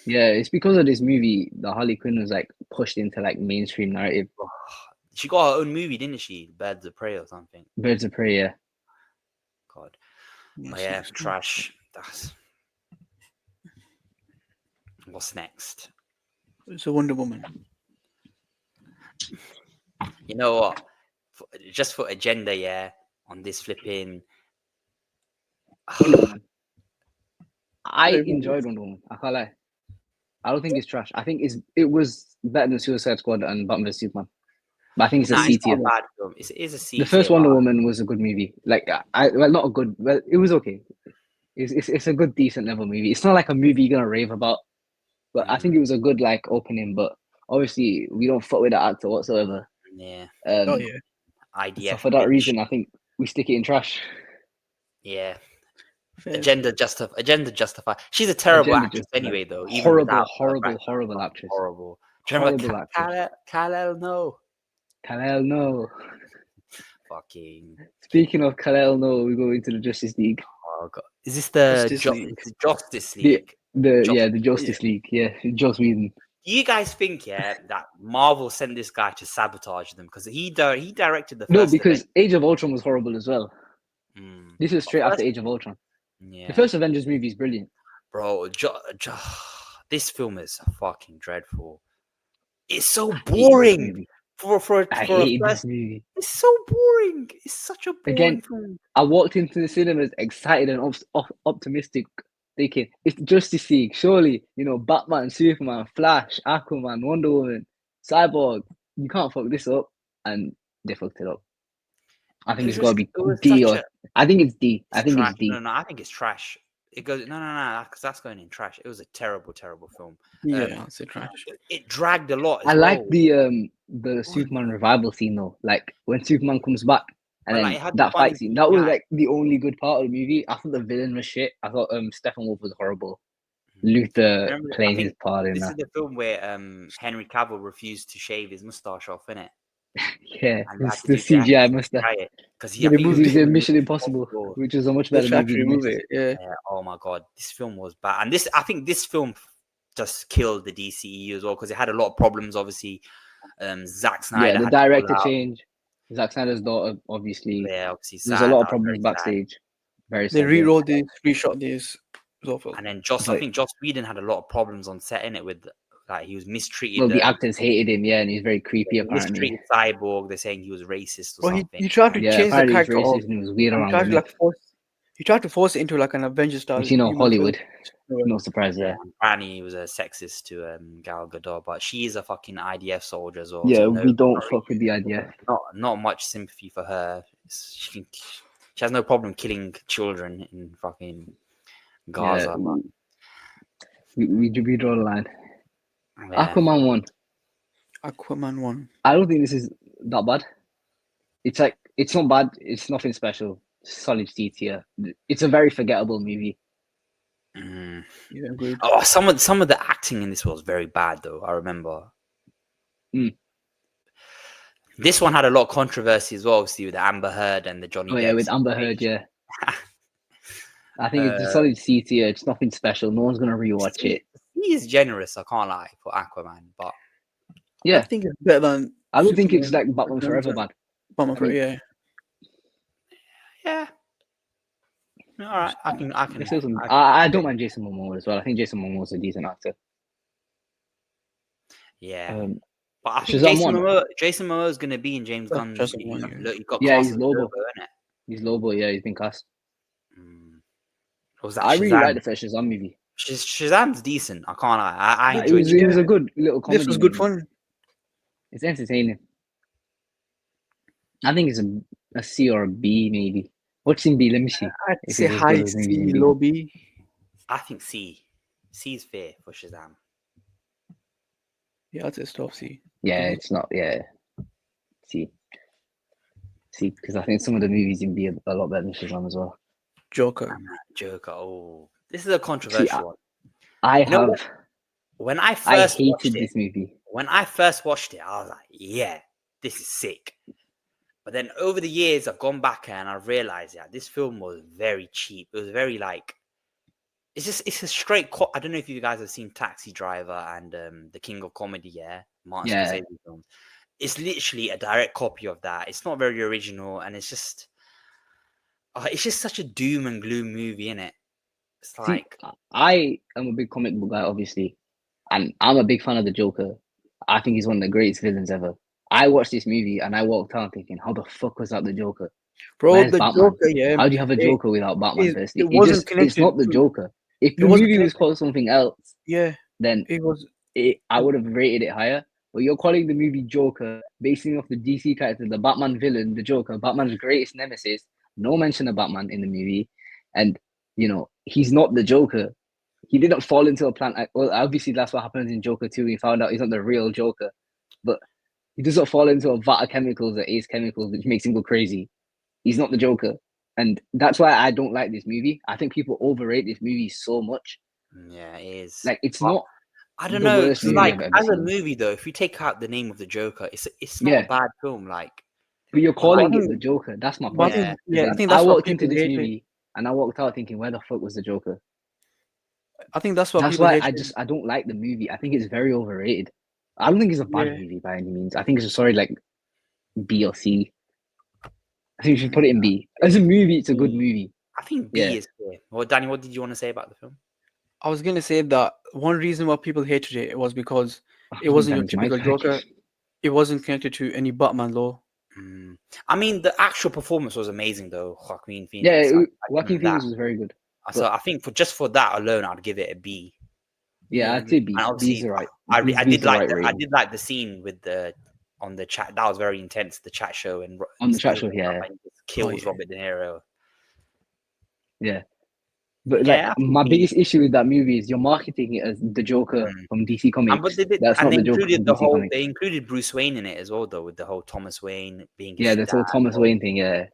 Yeah, it's because of this movie that Harley Quinn was like pushed into like mainstream narrative. She got her own movie, didn't she? Birds of Prey or something. Birds of Prey, yeah. God. But trash. What's next? It's a Wonder Woman. You know what? Just for agenda, on this flipping. I enjoyed Wonder Woman. I can't lie. I don't think it's trash. I think it was better than Suicide Squad and Batman vs Superman. But I think it's a C tier. Bad film. It is a C. The first Wonder Woman was a good movie. Like, not a good. Well, it was okay. It's a good, decent level movie. It's not like a movie you're gonna rave about, but I think it was a good like opening. But obviously, we don't fuck with the actor whatsoever. Yeah. IDF. So for that reason, I think we stick it in trash. Yeah. Agenda justify. She's a terrible actress anyway, though. Horrible actress. Horrible. Do you remember Kal-El? No. Fucking. Speaking of Kal-El, no, we go into the Justice League. Oh God, is this the Justice League? The Justice League. Yeah, Joss Whedon. Do you guys think that Marvel sent this guy to sabotage them because he directed the first? No, because Age of Ultron was horrible as well. This is straight after Age of Ultron. Yeah. The first Avengers movie is brilliant, bro. This film is fucking dreadful. It's so boring. I hate this movie. It's so boring. It's such a boring film. I walked into the cinemas excited and optimistic thinking it's Justice League. Surely, Batman, Superman, Flash, Aquaman, Wonder Woman, Cyborg. You can't fuck this up, and they fucked it up. I think it's got to be D or I think it's D. I think it's D. No, I think it's trash. It goes no, because that's going in trash. It was a terrible film. Yeah, I'd say trash. It dragged a lot. I like the Superman revival scene though. Like when Superman comes back and then that fight scene. That was like the only good part of the movie. I thought the villain was shit. I thought Steppenwolf was horrible. Luther playing his part in that. This is the film where Henry Cavill refused to shave his mustache off, innit? Yeah, it's the CGI mustache. Because he did Mission Impossible, which is a much better movie. Yeah. Oh my god, this film was bad, and I think this film just killed the DCEU as well because it had a lot of problems. Obviously, Zack Snyder. Yeah, the director change. Zack Snyder's daughter, obviously. Yeah, obviously. There's a lot of problems backstage. Very. They rewrote this, reshot this. It was awful. And then I think Joss Whedon had a lot of problems on set in it with. Like he was mistreated. Well, the actors hated him, and he's very creepy. Apparently, mistreated Cyborg. They're saying he was racist or something. He tried to change the character. He was weird around. He tried to force it into like an Avengers style. Which, Hollywood. No surprise there. Apparently, he was a sexist to Gal Gadot, but she is a fucking IDF soldier as well. Yeah, so we don't fuck with the IDF. Not much sympathy for her. She has no problem killing children in fucking Gaza. Yeah, we draw the line. Yeah. Aquaman 1. I don't think this is that bad. It's not bad. It's nothing special. Solid C tier. It's a very forgettable movie. Yeah, agreed. Oh, some of the acting in this was very bad though. I remember. This one had a lot of controversy as well, obviously with Amber Heard and the Johnny. Oh yeah, with Amber Heard, yeah. I think it's a solid C tier. It's nothing special. No one's gonna rewatch it. He is generous, I can't lie, for Aquaman, but yeah, I think it's better than. I don't think it's like Batman Forever bad. Batman Forever, yeah. All right, I can. I don't mind Jason Momoa as well. I think Jason Momoa is a decent actor. Yeah, but I think Jason Momoa is going to be in James Gunn's. He's Lobo. He's Lobo. Yeah, he's been cast. I really like the first Shazam movie. Shazam's decent. I can't lie. I enjoyed it. It was a good little comedy. This was good fun. It's entertaining. I think it's a C or a B maybe. What's in B? Let me see. I'd say high C, low B. I think C. C is fair for Shazam. Yeah, I'd say stop C. Yeah, it's not. Yeah, C. C, because I think some of the movies in B are a lot better than Shazam as well. Joker. Oh, this is a controversial one. When I first hated this movie. When I first watched it, I was like, "Yeah, this is sick." But then over the years, I've gone back and I've realized, this film was very cheap. It was very it's a straight. I don't know if you guys have seen Taxi Driver and The King of Comedy. Martin Scorsese films. It's literally a direct copy of that. It's not very original, and it's just such a doom and gloom movie, innit? It's like I am a big comic book guy, obviously, and I'm a big fan of the Joker. I think he's one of the greatest villains ever. I watched this movie and I walked out thinking, how the fuck was that the Joker? Bro, where's the Batman? Joker, yeah. How do you have a Joker without Batman? It's not the Joker. If the movie was called something else, then I would have rated it higher. But you're calling the movie Joker, basing off the DC character, the Batman villain, the Joker, Batman's greatest nemesis. No mention of Batman in the movie, and he's not the Joker. He didn't fall into a plan. Well, obviously that's what happens in Joker 2. We found out he's not the real Joker, but he doesn't fall into a vat of chemicals or Ace Chemicals, which makes him go crazy. He's not the Joker, and that's why I don't like this movie. I think people overrate this movie so much. Yeah, it is. Like it's not. I don't know. It's like as a movie though, if you take out the name of the Joker, it's not a bad film. Like, but you're calling it the Joker. That's my point. I think that's I walked into this movie and I walked out thinking, where the fuck was the Joker? I think that's why I don't like the movie. I think it's very overrated. I don't think it's a bad movie by any means. I think it's like B or C. I think you should put it in B. As a movie, it's a good movie. I think B is fair. Well, Danny, what did you want to say about the film? I was gonna say that one reason why people hated it was because it wasn't your typical Joker. It wasn't connected to any Batman law. I mean, the actual performance was amazing, though. Joaquin Phoenix. Yeah, Joaquin Phoenix was very good. So I think for that alone, I'd give it a B. Yeah, I'd say B. And B's the right. I B's did the right I rating. did like the scene with on the chat. That was very intense. The chat show and On the chat show, yeah. and he kills Robert De Niro. Yeah. But Yeah, my biggest issue with that movie is you're marketing it as the Joker from DC Comics. But That's not the Joker from DC Comics. They included Bruce Wayne in it as well, though, with the whole Thomas Wayne being his this whole Thomas Wayne thing. Yeah,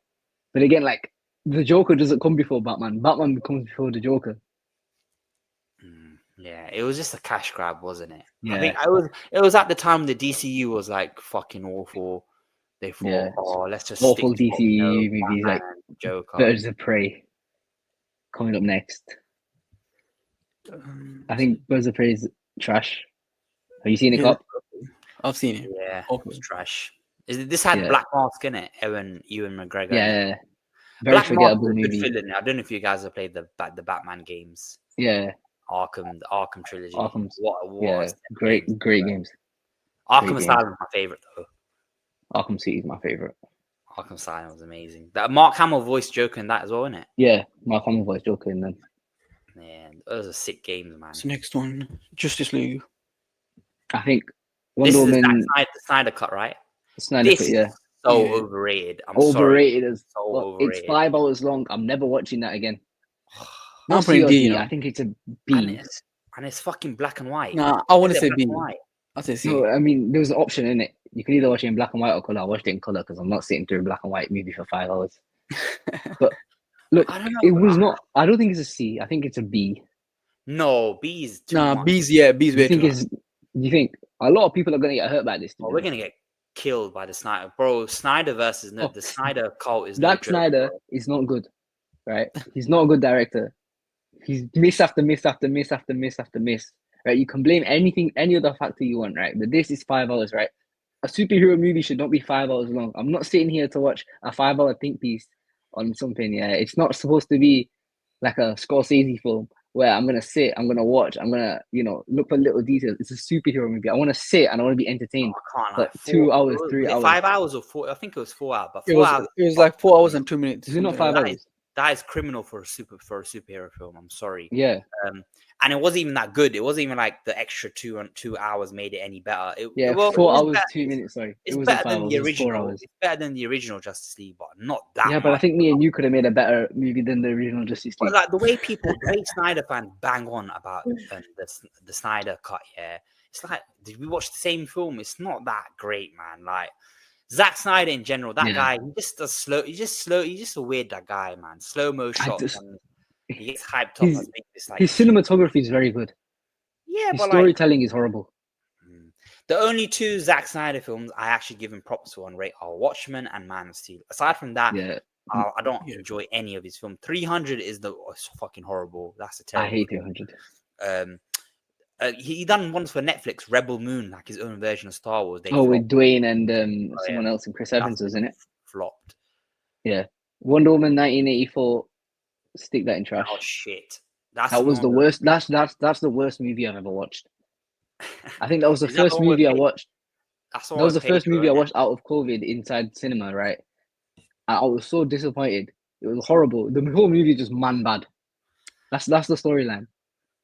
but again, like the Joker doesn't come before Batman. Batman comes before the Joker. Yeah, it was just a cash grab, wasn't it? Yeah. I think it was at the time the DCU was like fucking awful. They thought, let's just awful stick to DCEU movies like Joker. Birds of Prey coming up next. I think Birds of Prey is trash. Have you seen it, Cop? I've seen it. Yeah, it was trash. This had Black Mask in it, Ewan McGregor. Yeah, very Black forgettable Mask movie. I don't know if you guys have played the Batman games. Yeah, the Arkham trilogy. What great games. Arkham Asylum is my favorite though. Arkham City is my favorite. Arkham Asylum was amazing. That Mark Hamill voiced Joker in that as well, isn't it? Yeah, Mark Hamill voiced Joker in them. Man, those are sick games, man. So next one, Justice League. I think Wonder Woman. The Snyder cut, right? Snyder cut, yeah. So overrated. Overrated as overrated. It's 5 hours long. I'm never watching that again. I'm pretty D. I think it's a B. And it's fucking black and white. Nah, I want to say B. I say C. No, I mean, there was an option in it. You can either watch it in black and white or color. I watched it in color because I'm not sitting through a black and white movie for 5 hours. But look, it was not. I don't think it's a C. I think it's a B. No, B is too much. B's way too. You think a lot of people are going to get hurt by this? We're going to get killed by the Snyder, bro. Snyder versus the Snyder cult is Zack Snyder is not good, right? He's not a good director. He's miss after miss after miss after miss after miss. Right? You can blame any other factor you want, right? But this is 5 hours, right? A superhero movie should not be 5 hours long. I'm not sitting here to watch a 5 hour think piece on something. Yeah, it's not supposed to be like a Scorsese film where I'm gonna sit, I'm gonna watch, I'm gonna look for little details. It's a superhero movie. I want to sit and I want to be entertained. For 2 hours, 3 hours, 5 hours or 4. I think it was 4 hours. But it was like 4 hours and 2 minutes. Is it not 5 hours? That is criminal for a superhero film. I'm sorry. Yeah. And it wasn't even that good. It wasn't even like the extra 2 hours made it any better. 4 hours, 2 minutes. Sorry, it's better than the original. It's better than the original Justice League, but not that. Yeah, but I think me and you could have made a better movie than the original Justice League. But like the way Snyder fans bang on about the Snyder cut. Yeah, it's like, did we watch the same film? It's not that great, man. Like Zack Snyder in general, that guy, he just does slow. He's just a weird that guy, man. Slow mo shots. He gets hyped up as being this like. His cinematography is very good. Yeah, his but storytelling is horrible. The only 2 Zack Snyder films I actually give him props for and rate are Watchmen and Man of Steel. Aside from that, I don't enjoy any of his films. 300 is fucking horrible. That's a terrible. I hate 300. He done ones for Netflix, Rebel Moon, like his own version of Star Wars. With Dwayne and someone else, and Chris Evans, wasn't it? Flopped. Yeah, Wonder Woman 1984. Stick that in trash. Oh shit! That was the worst. That's the worst movie I've ever watched. I think that was the first movie I watched. That was the first movie I watched out of COVID inside cinema. Right, I was so disappointed. It was horrible. The whole movie just man bad. That's the storyline.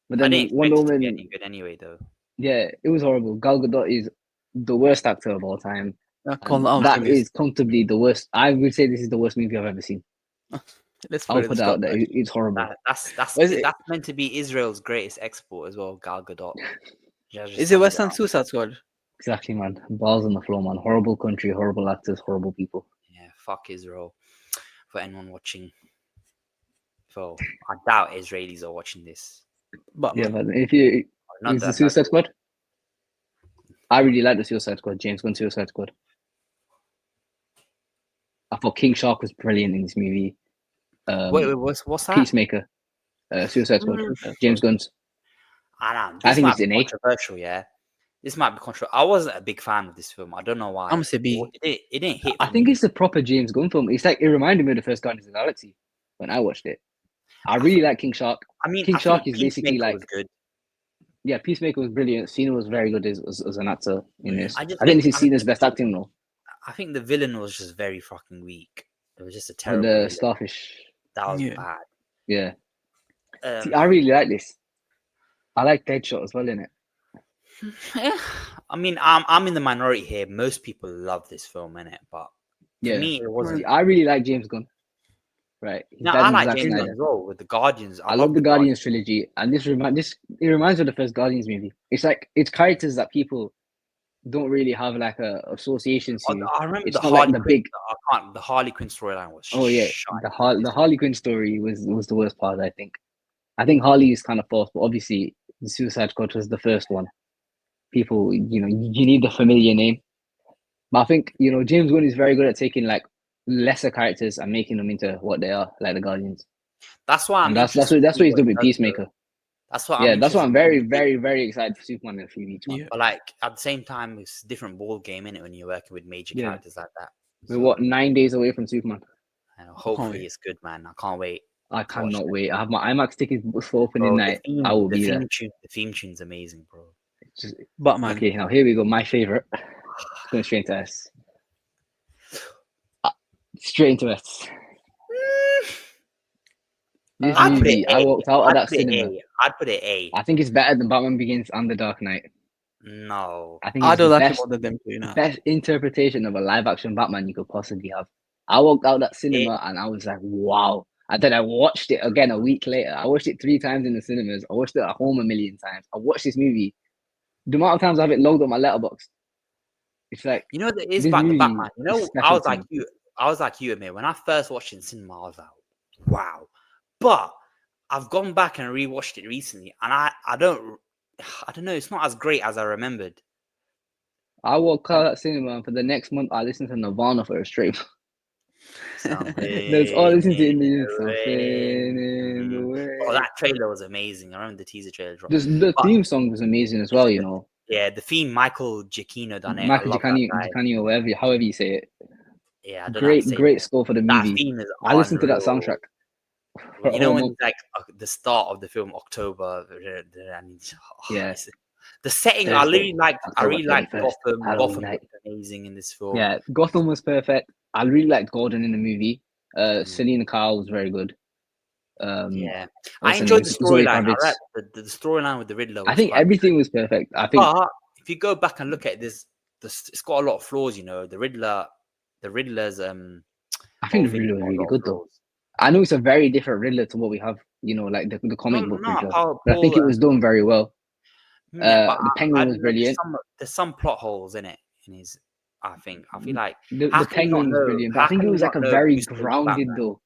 But then Wonder Woman any good anyway, though. Yeah, it was horrible. Gal Gadot is the worst actor of all time. That is comfortably the worst. I would say this is the worst movie I've ever seen. I'll put it out there. It's horrible. That's meant to be Israel's greatest export as well. Gal Gadot. Is it Western Suicide Squad? Exactly, man. Balls on the floor, man. Horrible country, horrible actors, horrible people. Yeah, fuck Israel. For anyone watching, so I doubt Israelis are watching this. But if you is the Suicide Squad, I really like the Suicide Squad. James Gunn Suicide Squad. I thought King Shark was brilliant in this movie. Wait, what's that? Peacemaker, Suicide Squad. James Gunn's. I think it's controversial. Yeah, this might be controversial. I wasn't a big fan of this film. I don't know why. I'm gonna say B. It didn't hit. I think it's a proper James Gunn film. It's like it reminded me of the first Guardians of the Galaxy when I watched it. I really like King Shark. King Shark is basically like good. Yeah, Peacemaker was brilliant. Cena was very good as an actor in this. I think this is Cena's best acting role. I think the villain was just very fucking weak. It was just a terrible. The Starfish. That was bad. Yeah. See, I really like this. I like Deadshot as well, innit? I mean, I'm in the minority here. Most people love this film, innit? But for me, it wasn't. I really like James Gunn. Right. He's No, better I than like Zack James Gunn Snyder. as well with the Guardians. I love the Guardians trilogy, and it reminds me of the first Guardians movie. It's like it's characters that people don't really have like a association to. I remember it's the not Harley like the Quinn. big. The Harley Quinn storyline was. Oh yeah, the Harley Quinn story was the worst part. I think Harley is kind of forced, but obviously the Suicide Squad was the first one. People, you need the familiar name. But I think James Gunn is very good at taking like lesser characters and making them into what they are, like the Guardians. That's why that's what he's doing with Peacemaker. That's what that's why I'm very, very, very excited for Superman in a few weeks. Yeah. But like at the same time, it's a different ball game, innit, when you're working with major characters like that. We're 9 days away from Superman. Hopefully it's good, man. I can't wait. I cannot wait. I have my IMAX tickets for opening night. I will be there. The theme tune's amazing, bro. Batman. Okay, now here we go. My favorite. Going straight into S. Straight into S. This movie, I walked out of that cinema. I'd put it A. I think it's better than Batman Begins and The Dark Knight. No. I think I it's don't the like more than them two. best interpretation of a live-action Batman you could possibly have. I walked out of that cinema and I was like, wow. And then I watched it again a week later. I watched it 3 times in the cinemas. I watched it at home a million times. I watched this movie. The amount of times I have it logged on my letterbox. It's like, there is about the Batman. I was like you, Amir. When I first watched it in cinema, I was like, wow. But I've gone back and rewatched it recently, and I don't know. It's not as great as I remembered. I walked out of that cinema, and for the next month, I listened to Nirvana for a straight. That's all I listened to in the way. Oh, that trailer was amazing. I remember the teaser trailer dropped. The theme song was amazing as well, Yeah, the theme, Michael Giacchino done it. Michael Giacchino, or however you say it. Yeah, I don't know. Great score for the movie. That theme is I listened to that soundtrack. When it's like the start of the film, October, the setting. I really liked Gotham. Gotham was amazing in this film. Yeah, Gotham was perfect. I really liked Gordon in the movie. Selena Kyle was very good. I enjoyed the storyline. I read the storyline with the Riddler. I think everything was perfect. I think if you go back and look at this, it's got a lot of flaws. The Riddler's. I think the Riddler was really good though. I know it's a very different Riddler to what we have, like the comic book Riddler. But I think it was done very well. The Penguin was brilliant. There's some plot holes in it. I feel like the Penguin was brilliant, but I think it was like a very grounded though.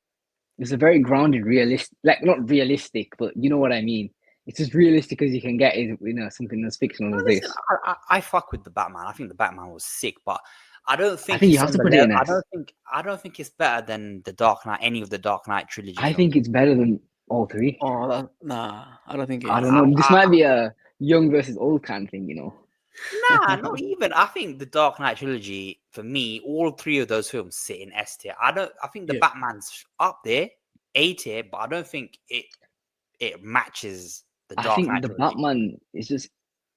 It's a very grounded, realistic, like not realistic, but you know what I mean. It's as realistic as you can get in something that's fictional as this. I fuck with the Batman. I think the Batman was sick, but I don't think. I think you have to put it in. I don't think it's better than the Dark Knight. Any of the Dark Knight trilogy. I think it's better than all 3. Oh, nah, I don't think. I don't know. This might be a young versus old kind of thing, Nah, not even. I think the Dark Knight trilogy, for me, all 3 of those films sit in S tier. I think the Batman's up there, A tier, but I don't think it matches the Dark Knight. I think the Batman is just.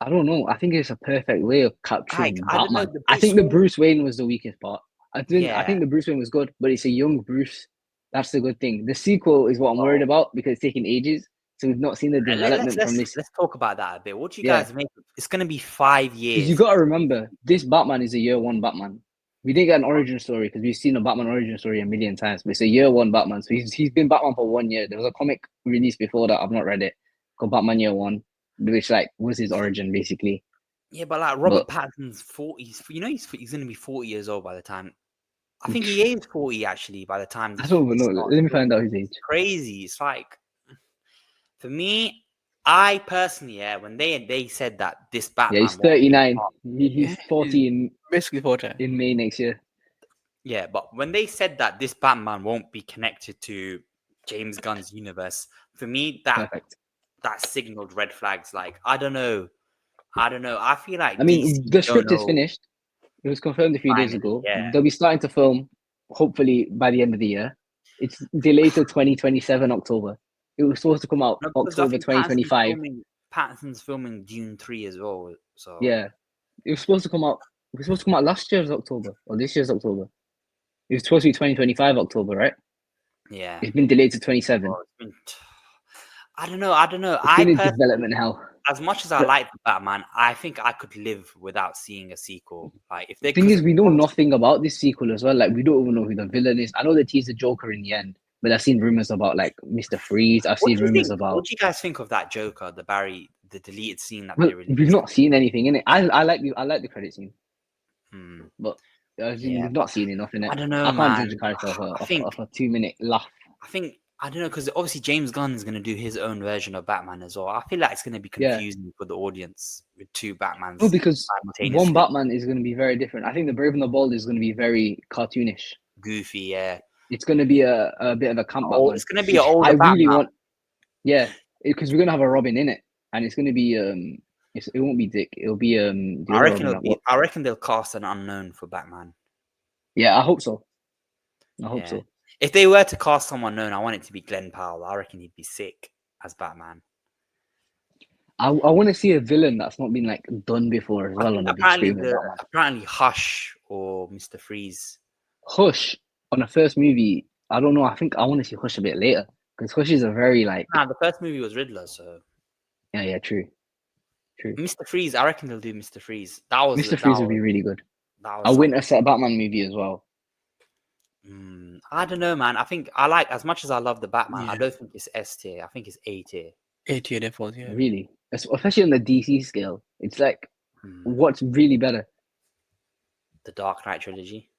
I don't know. I think it's a perfect way of capturing Batman. I think the Bruce Wayne was the weakest part. I think the Bruce Wayne was good, but it's a young Bruce. That's the good thing. The sequel is what I'm worried about because it's taking ages. So we've not seen the development from this. Let's talk about that a bit. What do you guys make? It's going to be 5 years. You got to remember, this Batman is a year 1 Batman. We didn't get an origin story because we've seen a Batman origin story a million times. But it's a year 1 Batman. So he's been Batman for 1 year. There was a comic released before that. I've not read it. Called Batman Year 1. Which was his origin basically. Yeah, but like Robert Pattinson's 40. He's going to be 40 years old by the time. I think he is 40 actually by the time. I don't know. Let me find out his age. It's crazy. It's like for me, I personally, when they said that this Batman. Yeah, he's 39. He's 40 in basically 40 in May next year. Yeah, but when they said that this Batman won't be connected to James Gunn's universe, for me that signaled red flags. Like I don't know. I feel like the script is finished. It was confirmed a few days ago. Yeah. They'll be starting to film hopefully by the end of the year. It's delayed to 2027 October. It was supposed to come out October 2025. Pattinson's filming Dune 3 as well. So yeah, it was supposed to come out. It was supposed to come out last year's October or this year's October. It was supposed to be 2025 October, right? Yeah. It's been delayed to 27. I don't know. It's been in development hell. As much as I like Batman, I think I could live without seeing a sequel. Like if they, The thing is, we know nothing about this sequel as well. Like we don't even know who the villain is. I know they teased the Joker in the end, but I've seen rumors about like Mr. Freeze. I've seen rumors about. What do you guys think of that Joker, the deleted scene that Well, they released? we've not seen anything in it. I like the credit scene, Hmm. but we've not seen enough in it. I don't know, I can't man. judge a character off a 2-minute laugh. I don't know, because obviously James Gunn is going to do his own version of Batman as well. I feel like it's going to be confusing for the audience with two Batmans. No, because simultaneously. one Batman is going to be very different. I think the Brave and the Bold is going to be very cartoonish, goofy. Yeah, it's going to be a bit of a camp Batman. It's going to be an older Batman. I really want, because we're going to have a Robin in it, and it's going to be it won't be Dick. It'll be I reckon they'll cast an unknown for Batman. Yeah, I hope so. I hope so. If they were to cast someone known, I want it to be Glenn Powell. I reckon he'd be sick as Batman. I want to see a villain that's not been like done before as well. Apparently Hush or Mr. Freeze. Hush on the first movie. I don't know. I think I want to see Hush a bit later because Hush is a very like. Nah, the first movie was Riddler, so. Yeah, true. Mr. Freeze, I reckon they'll do Mr. Freeze. Mr. Freeze would be really good. A Winter Set Batman movie as well. I don't know, man. I think I like, as much as I love the Batman, I don't think it's S tier. I think it's A tier. A tier, default, yeah. Really? Especially on the DC scale. It's like, what's really better? The Dark Knight trilogy.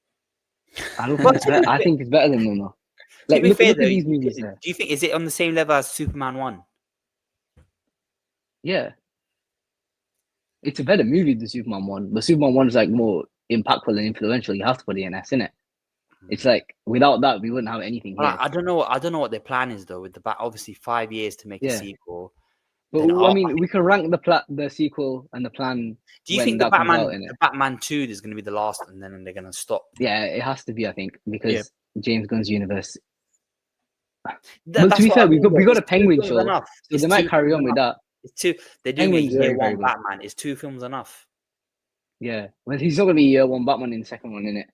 I don't think it's better. I think it's better than them, though. Like, look at these movies there. Do you think, is it on the same level as Superman 1? Yeah. It's a better movie than Superman 1, but Superman 1 is like more impactful and influential. You have to put the NS in it. It's like without that we wouldn't have anything here. I don't know what their plan is though. With the obviously 5 years to make a sequel. But I mean, we can rank the sequel and the plan. Do you think the Batman 2 is going to be the last, and then they're going to stop? Yeah, it has to be. I think because James Gunn's universe. But to be fair, we got a Penguin show, so they might carry on with that. They're doing a year one Batman. Is 2 films enough? Yeah, well, he's not going to be year one Batman in the second one, innit?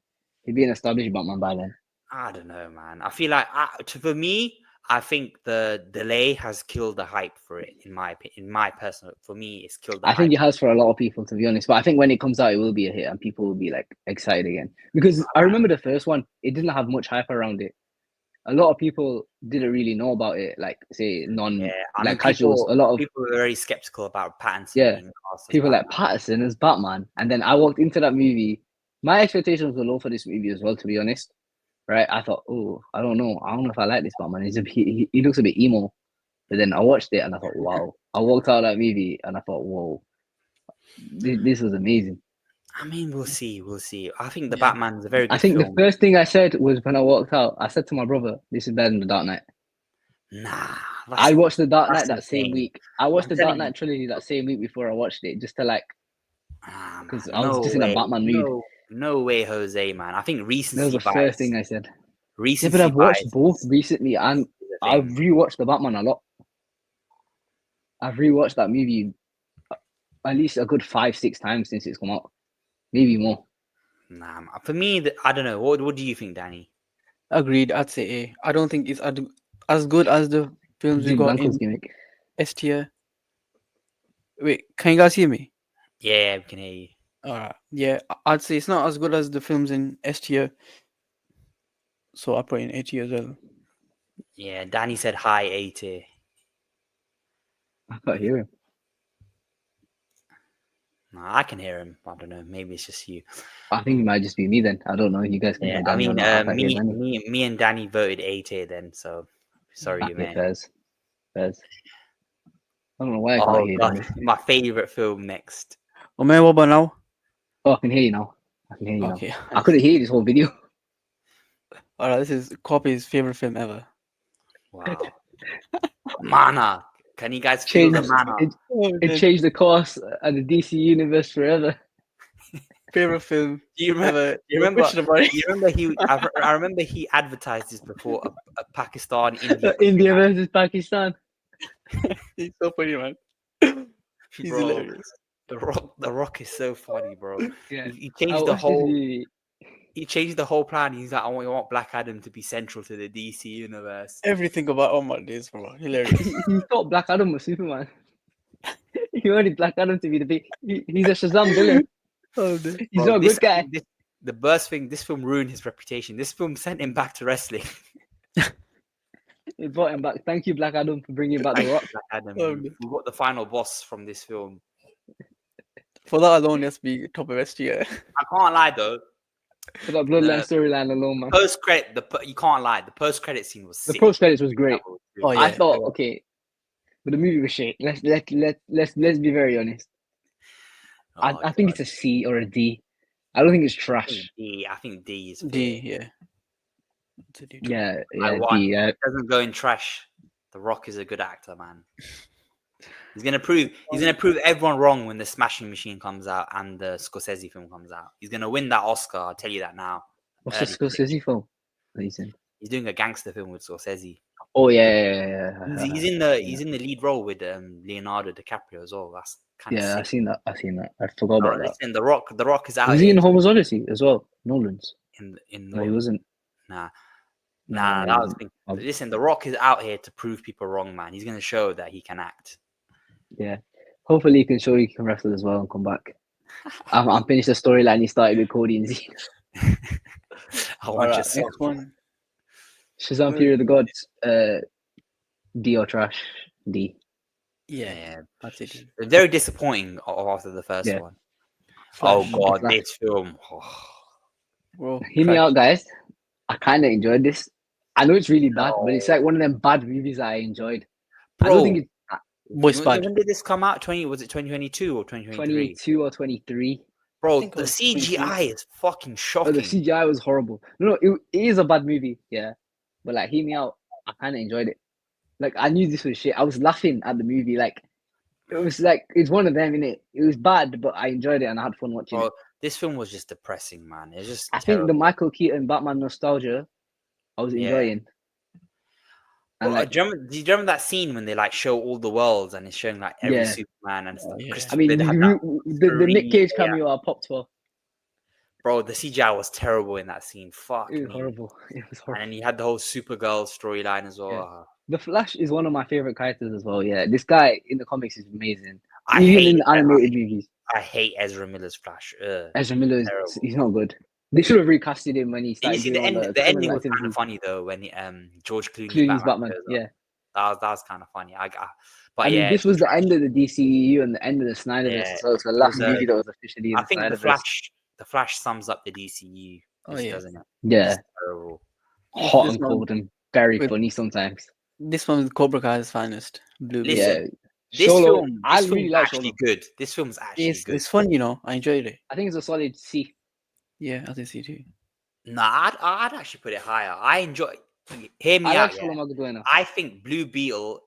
He'd be an established Batman by then. I don't know, man. I feel like, for me, I think the delay has killed the hype for it. In my opinion, for me, it's killed. I think it has for a lot of people, to be honest. But I think when it comes out, it will be a hit, and people will be like excited again. Because I remember the first one; it didn't have much hype around it. A lot of people didn't really know about it, like say casuals. A lot of people were very skeptical about Pattinson. Yeah, people like Pattinson as Batman, and then I walked into that movie. My expectations were low for this movie as well, to be honest. Right? I thought, I don't know if I like this Batman. He looks a bit emo. But then I watched it and I thought, wow. I walked out of that movie and I thought, whoa, this was amazing. I mean, we'll see. I think the Batman's a very good film. the first thing I said was when I walked out, I said to my brother, this is better than The Dark Knight. Nah. I watched The Dark Knight that same week. I watched The Dark Knight trilogy that same week before I watched it, just to like, because I was just in a Batman mood. No way, Jose, man. I think recency bias. That was the first thing I said. Recency but I've watched both recently, and I've rewatched the Batman a lot. I've rewatched that movie at least a good 5-6 times since it's come out, maybe more. Nah, for me, I don't know. What do you think, Danny? Agreed. I'd say A. I don't think it's as good as the films we got in S tier. Wait, can you guys hear me? Yeah, we can hear you. Yeah, I'd say it's not as good as the films in S tier. So I put in A tier as well. Yeah, Danny said high A tier. I can't hear him. No, I can hear him. I don't know. Maybe it's just you. I think it might just be me then. I don't know. You guys can hear Danny. Me and Danny voted A tier then. So sorry, man. Fairs. I don't know why I can't hear Danny. My favorite film next. Oh man, what about now? Oh, I can hear you now. Okay. I couldn't hear this whole video. Alright, this is Copy's favorite film ever. Wow. Mana. Can you guys feel the mana? It changed the course of the DC universe forever. Favorite film. Do you remember? I remember he advertised this before a Pakistan India versus Pakistan. He's so funny, man. He's hilarious. The Rock is so funny, bro. Yeah. He changed the whole. He changed the whole plan. He's like, I want Black Adam to be central to the DC universe. Everything about oh my days, bro. Hilarious. He thought Black Adam was Superman. He wanted Black Adam to be the big. He's a Shazam villain. He's not a good guy. The burst thing, this film ruined his reputation. This film sent him back to wrestling. It brought him back. Thank you, Black Adam, for bringing back the Rock. Black Adam. We got the final boss from this film. For that alone, let's be top of S tier. I can't lie though. For that Bloodline storyline alone, man. Post credit, you can't lie. The post credit scene was sick. The post credits was great. Oh, yeah. I thought, okay, but the movie was shit. Let's be very honest. I think it's a C or a D. I don't think it's trash. I think D is fair. D, yeah. Yeah, D. Yeah. It doesn't go in trash. The Rock is a good actor, man. He's gonna prove everyone wrong when the Smashing Machine comes out and the Scorsese film comes out. He's gonna win that Oscar. I'll tell you that now. What's the Scorsese film? He's doing a gangster film with Scorsese. Oh yeah. He's in the lead role with Leonardo DiCaprio as well. That's kind of sick. I've seen that. I forgot about that. Listen, The Rock is out. Was he in Homer's Odyssey as well? Nolan's. No, he wasn't. Nah, that was. Listen, The Rock is out here to prove people wrong, man. He's gonna show that he can act. Yeah, hopefully he can show he can wrestle as well and come back. I'm finished the storyline he started with Cody and Z. I want to see next one. Shazam! Fury of the Gods. D or trash? D. Yeah, that's it. Very disappointing after the first one. Oh god, this film. Bro, hear me out, guys. I kind of enjoyed this. I know it's really bad, but it's like one of them bad movies that I enjoyed. Bro, I don't think it's when did this come out? Was it 2022 or 2023? 22 or 23. Bro, the CGI is fucking shocking. The CGI was horrible. No, it is a bad movie, yeah. But like, hear me out. I kind of enjoyed it. Like, I knew this was shit. I was laughing at the movie. Like, it was like, it's one of them, innit? It was bad, but I enjoyed it and I had fun watching it. This film was just depressing, man. It's just I think the Michael Keaton Batman nostalgia, I was enjoying. And like, do you remember that scene when they like show all the worlds and it's showing like every Superman and stuff? I mean, the Nick Cage cameo I popped for. Bro, the CGI was terrible in that scene. Fuck. It was horrible. It was horrible. And you had the whole Supergirl storyline as well. Yeah. The Flash is one of my favorite characters as well. Yeah, this guy in the comics is amazing. Even in the animated movies. I hate Ezra Miller's Flash. Ezra Miller he's not good. They should have recasted him when he started. The ending was kind of funny though when George Clooney's Batman. Yeah, that was kind of funny. But yeah, this was the end of the DCEU and the end of the Snyder list, so it's the last movie that was officially in I think the Flash sums up the DCEU. Doesn't it? Yeah, it's terrible. Hot and cold and very funny sometimes. This one is Cobra Kai's finest. Blue. Listen, this film actually good. This film's actually good. It's fun, I enjoyed it. I think it's a solid C. Yeah, I think C too. Nah, I'd actually put it higher. I enjoy. Hear me out. I think Blue Beetle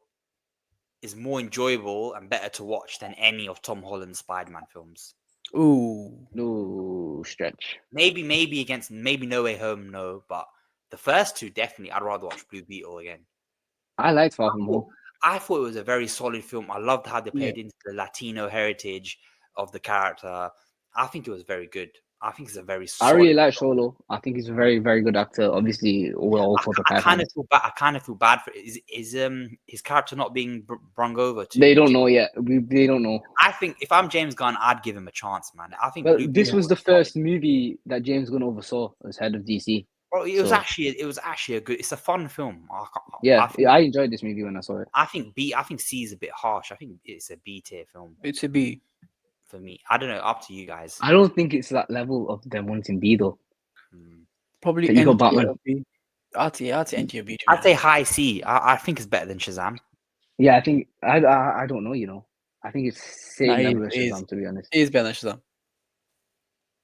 is more enjoyable and better to watch than any of Tom Holland's Spider-Man films. Ooh, no stretch. Maybe No Way Home, no, but the first two definitely. I'd rather watch Blue Beetle again. I liked Far From Home. I thought it was a very solid film. I loved how they played into the Latino heritage of the character. I think it was very good. I think it's a very solid. I really like Sholo. I think he's a very, very good actor. Obviously, we're all for the I kind of feel bad for is his character not being brung over to. They don't know yet. They don't know. I think if I'm James Gunn, I'd give him a chance, man. I think this was the first movie that James Gunn oversaw as head of DC. Bro, it was actually a good. It's a fun film. I enjoyed this movie when I saw it. I think C is a bit harsh. I think it's a B tier film. It's a B for me. I don't know. Up to you guys. I don't think it's that level of them wanting B though. Probably you got Batman. I'd say NT or B. I'd say high C. I think it's better than Shazam. Yeah, I think I don't know. I think it's same level as Shazam. To be honest, it is better than Shazam.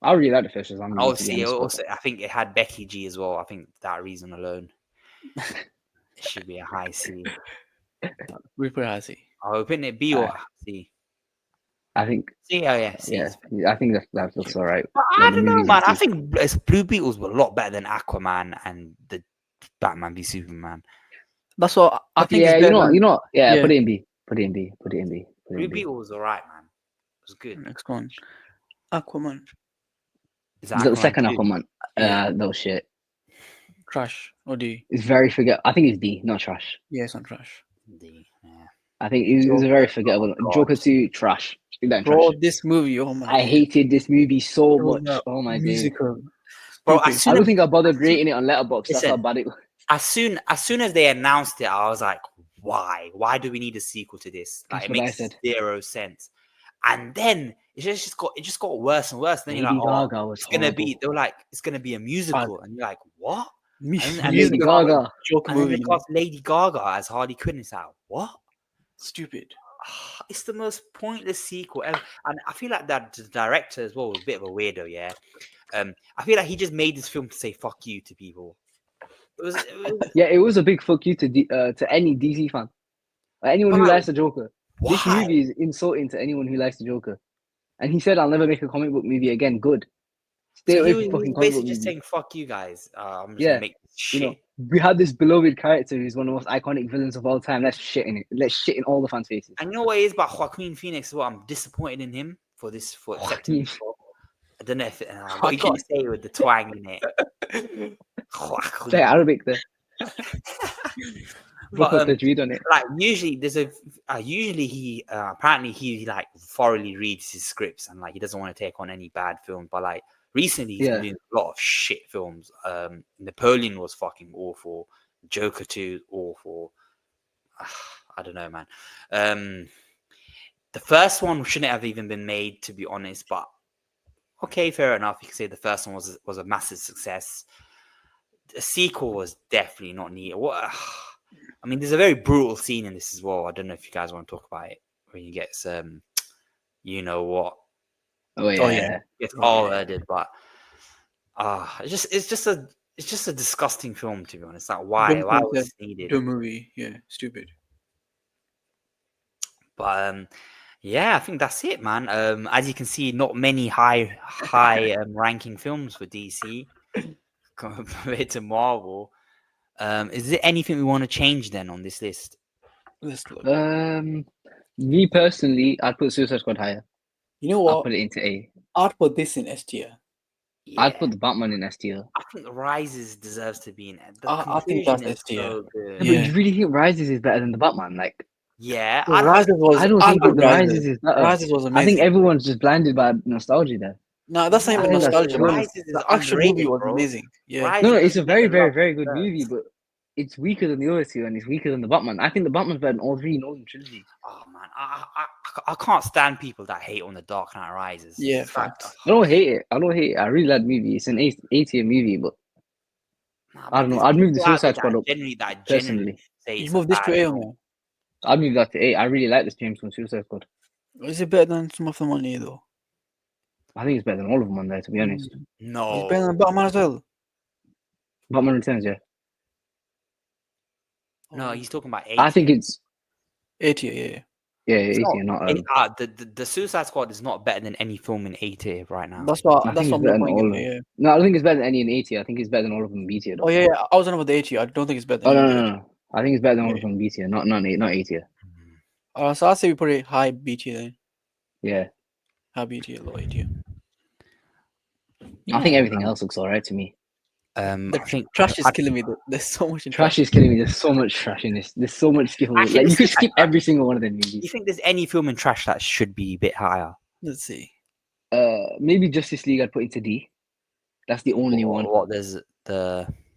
I really like the first Shazam. Also, I think it had Becky G as well. I think that reason alone, it should be a high C. We put high C. Oh, putting it B or C. I think C. Oh yeah, C. Yeah. I think that looks all right. But I don't know, man. I think Blue Beetles were a lot better than Aquaman and the Batman v Superman. That's what I think. Yeah, you know. Yeah, put it in B. Put it in B. Blue Beetle was alright, man. It was good. Next one, Aquaman. Is You got the Aquaman second 2? Aquaman. Yeah. No shit. Trash or D? It's very I think it's D, not trash. Yeah, it's not trash. D. Yeah. I think it was a very forgettable. God. Joker 2, trash. Stick that in Bro, trash. this movie, oh my I days. hated this movie so It was much. a Oh my days. musical. Bro, Stupid. as soon I don't as, think I bothered rating it on Letterboxd. That's how listen, bad it was. as soon as they announced it, I was like, why? Why do we need a sequel to this? Like, That's it what I makes said. 0 sense. And then it just got worse and worse. Then you're Lady like, oh, Gaga was it's gonna be. horrible. They were like, it's gonna be a musical, and you're like, what? And then Lady they cast- Gaga. Joker and then movie. they You know? cast Lady Gaga as Harley Quinn. It's like, what? Stupid. It's the most pointless sequel ever. And I feel like that the director as well was a bit of a weirdo. Yeah. I feel like he just made this film to say "fuck you" to people. Yeah, it was a big fuck you to any DC fan. Anyone who Wow. likes the Joker. This Why? movie is insulting to anyone who likes the Joker. And he said, I'll never make a comic book movie again. Good. Stay So away he from was fucking comic book basically just movies. saying "fuck you guys." I'm just Yeah, gonna make this You shit. know, we had this beloved character who's one of the most iconic villains of all time. Let's shit in it. Let's shit in all the fans' faces. And you know what it is about Joaquin Phoenix? As well, I'm disappointed in him for accepting this role. I don't know if what you can say with the twang in it. Say Arabic there. But, Tajweed on it. like usually there's usually he apparently he like thoroughly reads his scripts and like he doesn't want to take on any bad films. But like recently he's been doing a lot of shit films. Napoleon was fucking awful. Joker 2 awful. I don't know, man. The first one shouldn't have even been made, to be honest. But okay, fair enough. You can say the first one was a massive success. The sequel was definitely not neat. What? I mean, there's a very brutal scene in this as well. I don't know if you guys want to talk about it when you get some, you know what? Oh yeah. It's all murdered, but it's just a disgusting film, to be honest. Like why was this needed? The movie, yeah, stupid. But yeah, I think that's it, man. As you can see, not many high ranking films for DC compared to Marvel. Is there anything we want to change then on this list? Let's look. Me personally, I'd put Suicide Squad higher. You know what? I'll put it into A. I'd put this in S tier. Yeah. I'd put the Batman in S tier. I think Rises deserves to be in it. I think that's S tier. So good. But you really think Rises is better than the Batman? Like, yeah, Rises was. I don't think the Rises is better. Rises was amazing. I think everyone's just blinded by nostalgia there. No, that's not even nostalgia. Rises is the action movie was bro. amazing. Yeah. No, it's a very, very, very good movie, but it's weaker than the other two, and it's weaker than the Batman. I think the Batman's better than all three Nolan trilogy. Oh man, I can't stand people that hate on the Dark Knight Rises. Yeah, fact. I don't hate it. I really like the movie. It's an A tier movie, but I don't know. I'd move the Suicide Squad up. Personally, you move this to A, man. I'd move that to A. I really like this James Gunn Suicide Squad. Is it better than some of them on A though? I think it's better than all of them on there, to be honest. No, it's better than Batman as well. Batman Returns, yeah. No, he's talking about A. I think it's A tier, yeah. Yeah, A tier, not the Suicide Squad is not better than any film in A tier right now. That's what I'm going. Yeah. No, I don't think it's better than any in A tier. I think it's better than all of them in B tier. Oh yeah, I was on with the A tier. I don't think it's better. Than no. I think it's better than all of them in B tier, not A tier. So I'll say we put it high B tier then. Yeah. High B tier, low A tier. I think everything else looks alright to me. I think trash is killing me. There's so much in trash is killing me. There's so much trash in this. There's so much skill. Like you could skip every single one of them movies. Do you think there's any film in trash that should be a bit higher? Let's see. Maybe Justice League. I'd put into D. That's the only one. What there's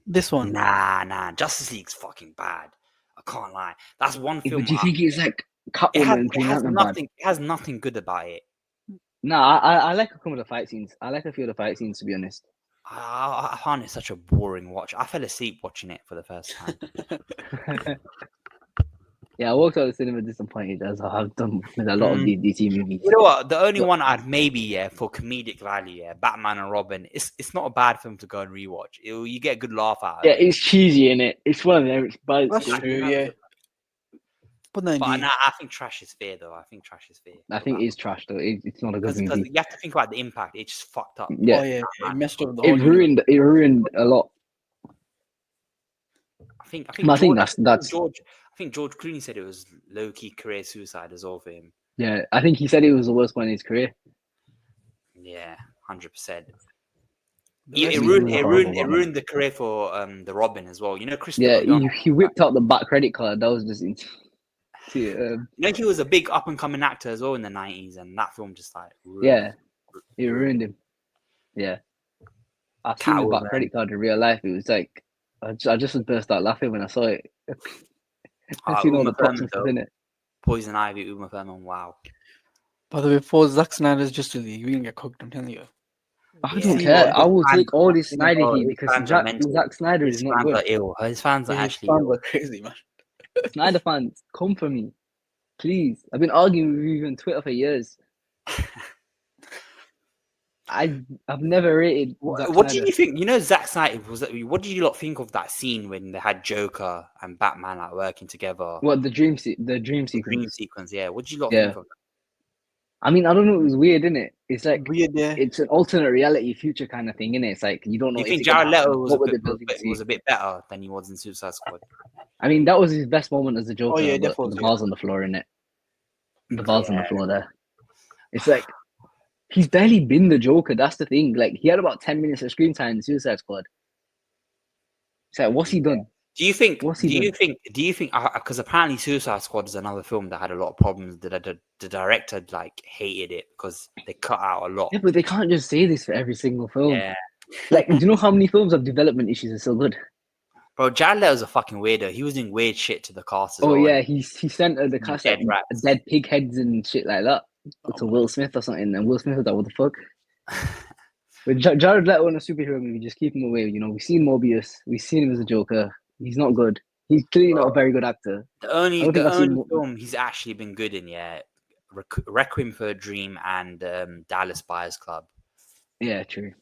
this one? Nah. Justice League's fucking bad. I can't lie. That's one film. But do you think it's like Catwoman? It has nothing good about it. No, I like a couple of the fight scenes. I like a few of the fight scenes, to be honest. I found it such a boring watch. I fell asleep watching it for the first time. Yeah, I walked out of the cinema disappointed, as I have done with a lot of these DC movies. You know what? The only one I'd maybe for comedic value, Batman and Robin. It's not a bad film to go and rewatch. You get a good laugh out of it. Yeah, it's cheesy in it. It's one of them. But that's true. Yeah. But I think trash is fair, though. I think trash is fair. I think it's trash, though. It's not a good movie. Because you have to think about the impact. It just fucked up. Yeah. Oh, yeah. It messed up the whole It ruined a lot. I think George Clooney said it was low-key career suicide as well for him. Yeah, I think he said it was the worst one in his career. Yeah, 100%. It ruined the career for the Robin as well. You know, Yeah, he whipped out the back credit card. That was just you know, he was a big up and coming actor as well in the 90s, and that film just like it ruined him. Yeah, I've seen the Catwoman. back credit card in real life. It was like I just burst out laughing when I saw it. I've seen all the props and stuff in it. Poison Ivy, Uma Thurman. Wow. By the way, for Zack Snyder's Justice League, we didn't get cooked. I'm telling you. I don't care. I will take all this Snyder heat because Zack Snyder is not good. His fans are actually crazy, man. Snyder fans, come for me, please. I've been arguing with you on Twitter for years. I've never rated. What do you think? You know, Zack Snyder what did you lot think of that scene when they had Joker and Batman like working together? What the dream sequence? Dream sequence, yeah. What did you lot think of that? I mean, I don't know. It was weird, isn't it? It's like weird, yeah. It's an alternate reality, future kind of thing, isn't it? It's like you don't know. You think Jared Leto was a bit better than he was in Suicide Squad? I mean, that was his best moment as the Joker. Oh yeah, definitely. The balls on the floor, innit? The balls on the floor there. It's like he's barely been the Joker. That's the thing. Like he had about 10 minutes of screen time in Suicide Squad. It's like, what's he done? Do you think? Because apparently Suicide Squad is another film that had a lot of problems. The director like hated it because they cut out a lot. Yeah, but they can't just say this for every single film. Yeah. Like, do you know how many films have development issues are so good? Bro, Jared Leto's a fucking weirdo. He was doing weird shit to the cast as well. Oh yeah, he sent the cast dead pig heads and shit like that to Will Smith or something, and Will Smith was like, "What the fuck?" But Jared Leto in a superhero movie, just keep him away. You know, we've seen Morbius, we've seen him as a Joker. He's not good. He's clearly not a very good actor. The only film he's actually been good in, Requiem for a Dream and Dallas Buyers Club. Yeah, true.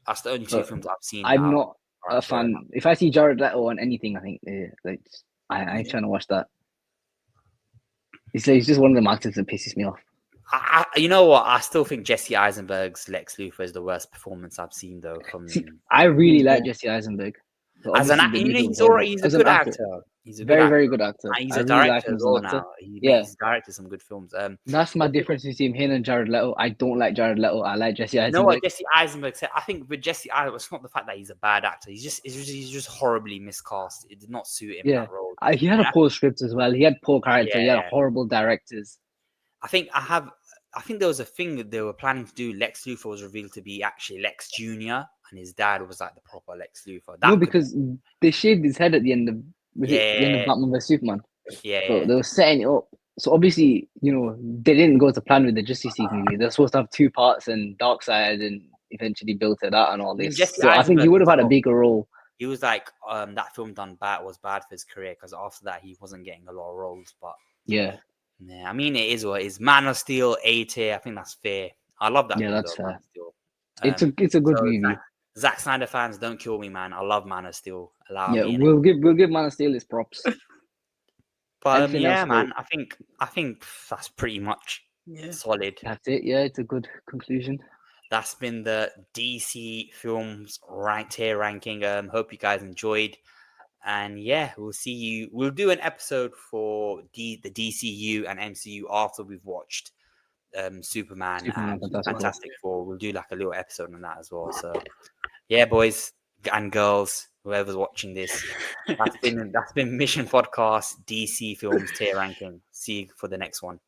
That's the only two films I've seen. I'm not a fan. If I see Jared Leto on anything, I think I ain't trying to watch that. He's just one of the actors that pisses me off. You know what? I still think Jesse Eisenberg's Lex Luthor is the worst performance I've seen, though. I really like Jesse Eisenberg. As an actor, he's a good actor. He's a very good actor. And he's a director as well now. He's directed some good films. That's my difference between him and Jared Leto. I don't like Jared Leto. I like Jesse Eisenberg. You know what Jesse Eisenberg said? I think with Jesse Eisenberg, it's not the fact that he's a bad actor. He's just horribly miscast. It did not suit him that role. He had a poor script as well. He had poor character. He had horrible directors. I think there was a thing that they were planning to do. Lex Luthor was revealed to be actually Lex Jr. and his dad was like the proper Lex Luthor. Because they shaved his head at the end of the end of Batman vs Superman. So they were setting it up. So obviously, you know, they didn't go to plan with the Justice League movie. They're supposed to have two parts and Darkseid and eventually built it out and all this. So I think he would have had a bigger role. He was like, that film was bad for his career because after that he wasn't getting a lot of roles. But yeah, I mean, it is what it is. Man of Steel, A tier. I think that's fair. I love that. Yeah, that's fair. It's a good movie. Zack Snyder fans, don't kill me, man. I love Man of Steel. We'll give Man of Steel his props. But man, I think that's pretty much solid. That's it. Yeah, it's a good conclusion. That's been the DC Films tier ranking. Hope you guys enjoyed. And we'll see you. We'll do an episode for the DCEU and MCU after we've watched Superman and Fantastic Four. We'll do like a little episode on that as well. So boys and girls, whoever's watching this, that's been Mission Podcast DC Films tier ranking. See you for the next one.